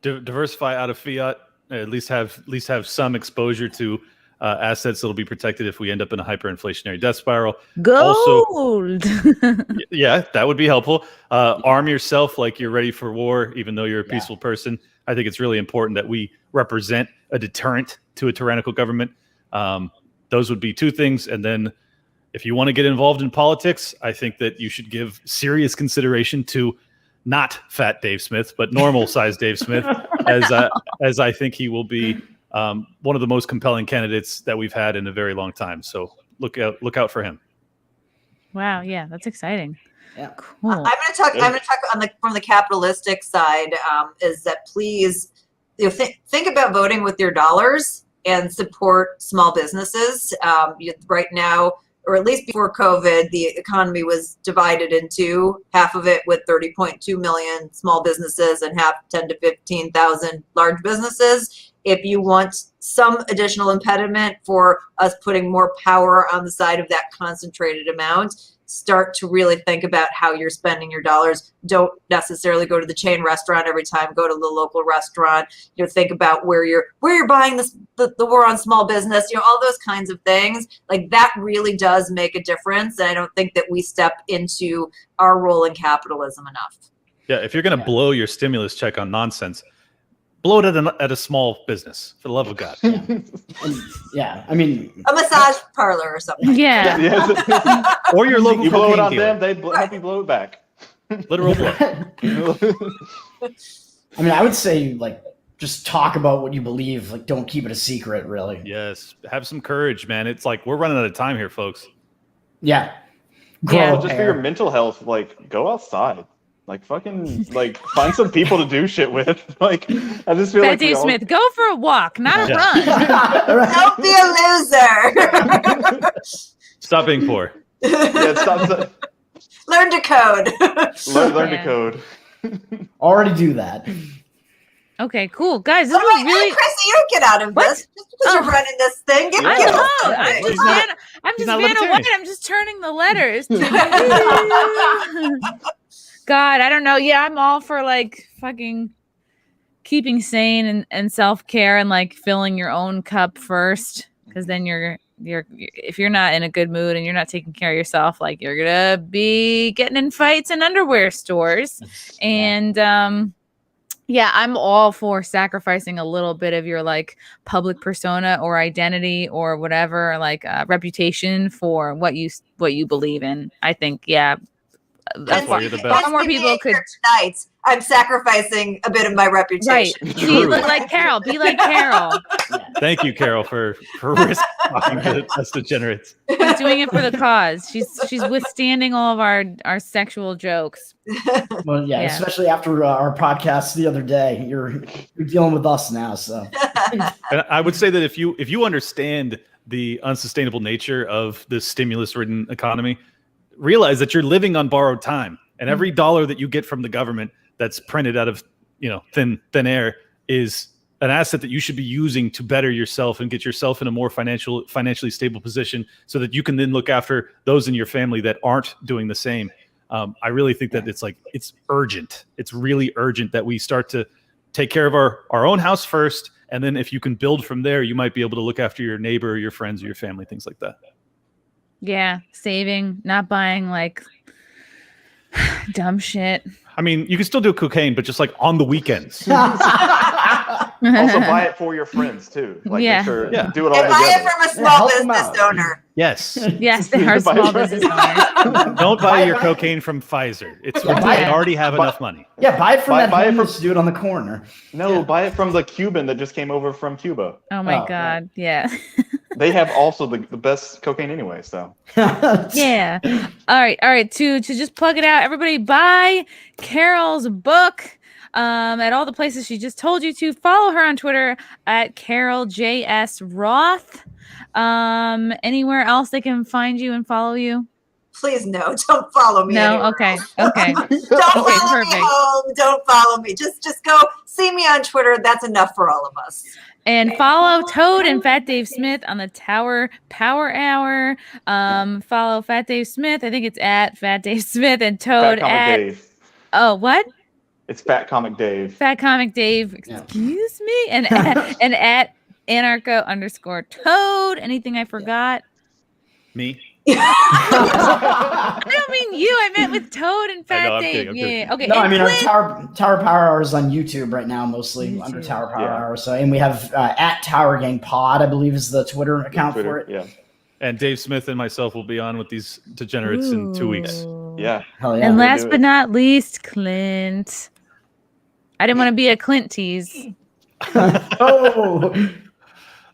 do. Diversify out of fiat. At least have some exposure to assets that'll be protected if we end up in a hyperinflationary death spiral. Gold. Yeah, that would be helpful. Arm yourself like you're ready for war, even though you're a peaceful person. I think it's really important that we represent a deterrent to a tyrannical government. Those would be two things. And then if you want to get involved in politics, I think that you should give serious consideration to not fat Dave Smith, but normal size Dave Smith, as I think he will be one of the most compelling candidates that we've had in a very long time. So look out for him. Wow, yeah, that's exciting. Yeah. Cool. I'm going to talk on from the capitalistic side. Is that please think about voting with your dollars and support small businesses. Right now, or at least before COVID, the economy was divided in two, half of it with 30.2 million small businesses and half 10 to 15,000 large businesses. If you want some additional impediment for us putting more power on the side of that concentrated amount, start to really think about how you're spending your dollars. Don't necessarily go to the chain restaurant every time. Go to the local restaurant. Think about where you're buying this, the war on small business. All those kinds of things. Like that really does make a difference. And I don't think that we step into our role in capitalism enough. Yeah, if you're going to blow your stimulus check on nonsense, blow it at a small business, for the love of God. Yeah, I mean, a massage parlor or something. Yeah. Or your local You blow it cocaine on dealer. them, they help you blow it back. Literal blow. I mean, I would say like just talk about what you believe. Like, don't keep it a secret, really. Yes, have some courage, man. It's like we're running out of time here, folks. Yeah. Yeah. Grow a Just for pair. your mental health, like go outside. Like fucking like find some people to do shit with. Like I just feel Fat like we Dave all- Smith, go for a walk, not a Yeah. run. Don't be a loser. Stop being poor. Yeah, stop. Learn to code. Learn Yeah. to code. Already do that. Okay, cool. Guys, this What was about really... you, Chrissy? You don't get out of What? this just because you're Oh. running this thing. Get Yeah. get I off know. the I'm thing. just he's not Vanna libertarian. White. I'm just turning the letters. God, I don't know. Yeah, I'm all for like fucking keeping sane and self-care and like filling your own cup first, because then you're if you're not in a good mood and you're not taking care of yourself, like you're gonna be getting in fights in underwear stores. And yeah, I'm all for sacrificing a little bit of your like public persona or identity or whatever, like reputation for what you believe in. I think, yeah, That's why you're the Hence best. lot more me people being could- here tonight. I'm sacrificing a bit of my right. reputation. See, look like Carol. Be like Carol. Thank you, Carol, for risk talking to us degenerates. She's doing it for the cause. She's withstanding all of our sexual jokes. Well, yeah, Yeah. especially after our podcast the other day, you're dealing with us now. So And I would say that if you understand the unsustainable nature of this stimulus-ridden economy, realize that you're living on borrowed time, and every dollar that you get from the government that's printed out of thin air is an asset that you should be using to better yourself and get yourself in a more financially stable position, so that you can then look after those in your family that aren't doing the same. I really think that it's urgent. It's really urgent that we start to take care of our own house first, and then if you can build from there, you might be able to look after your neighbor, or your friends, or your family, things like that. Yeah, saving, not buying like dumb shit. I mean, you can still do cocaine, but just like on the weekends. Also buy it for your friends too. Like Yeah. make sure Yeah. do it all And buy it together. from a Yeah, small help 'em business out. owner. Yes. Yes, they are Buy small from- business owners. Don't buy your Buy- cocaine from Pfizer. It's Yeah, they buy- already have buy- enough money. yeah, buy it from that Buy it from- homeless dude on the corner. No, buy it from the Cuban that just came over from Cuba. Oh my Oh, god, yeah. They have also the best cocaine anyway. So Yeah. All right. To just plug it out, everybody buy Carol's book at all the places she just told you to. Follow her on Twitter at Carol JS Roth. Anywhere else they can find you and follow you? Please no, don't follow me. No. anywhere Okay. else. Okay. Don't Okay, follow me perfect. home. Don't follow me. Just go see me on Twitter. That's enough for all of us. And follow Toad and Fat Dave Smith on the Tower Power Hour. Follow Fat Dave Smith. I think it's at Fat Dave Smith and Toad Fat Comic at Dave. oh what? It's Fat Comic Dave. Fat Comic Dave. Yeah. Excuse me. And at anarcho_Toad. Anything I forgot? Me? I don't mean you. I meant with Toad and Fat know, I'm Dave. kidding, I'm kidding. Yeah. Okay. No, I and mean our Clint- Tower Power Hour is on YouTube right now, mostly under YouTube. Tower Power Yeah. Hour. So, and we have at Tower Gang Pod, I believe, is the Twitter account for Twitter. it. Yeah. And Dave Smith and myself will be on with these degenerates in 2 weeks. Ooh. Yeah. Hell yeah! And we'll last do but it. not least, Clint. I didn't want to be a Clint tease. Oh,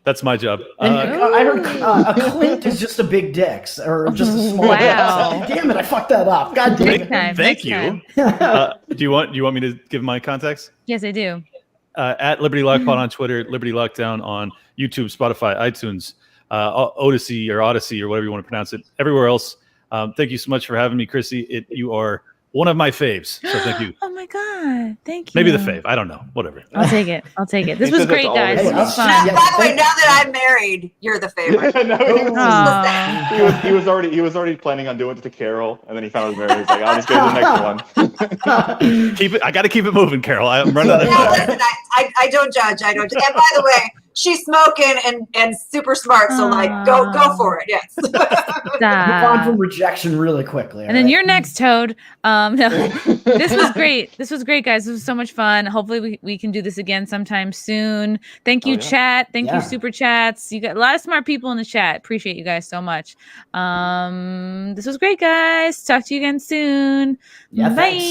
That's my job. and I heard a Clint is just a big dick, or just a small Wow. dick. Damn it! I fucked that up. God damn Next it! time. Thank next you. time. Do you want me to give my contacts? Yes, I do. At Liberty Lockpod on Twitter, Liberty Lockdown on YouTube, Spotify, iTunes. Odyssey or Odyssey or whatever you want to pronounce it. Everywhere else. Thank you so much for having me, Chrissie. You are one of my faves. So thank you. Oh my God. Thank you. Maybe the fave. I don't know. Whatever. I'll take it. This He was says great, that's guys. always- This was Now, fun. by the way, now that I'm married, you're the favorite. No, Aw. he was already planning on doing it to Carol, and then he found out married. He's like, I'll just go to the next one. Keep it. I got to keep it moving, Carol. I'm running out of No, time. listen, I don't judge. I don't. And by the way, she's smoking and super smart. So like, go for it. Yes. Move on from rejection really quickly. And then you're next, Toad. No, this was great. This was great, guys. This was so much fun. Hopefully we can do this again sometime soon. Thank you, chat. Thank you, super chats. You got a lot of smart people in the chat. Appreciate you guys so much. This was great, guys. Talk to you again soon. Yeah, Bye. thanks.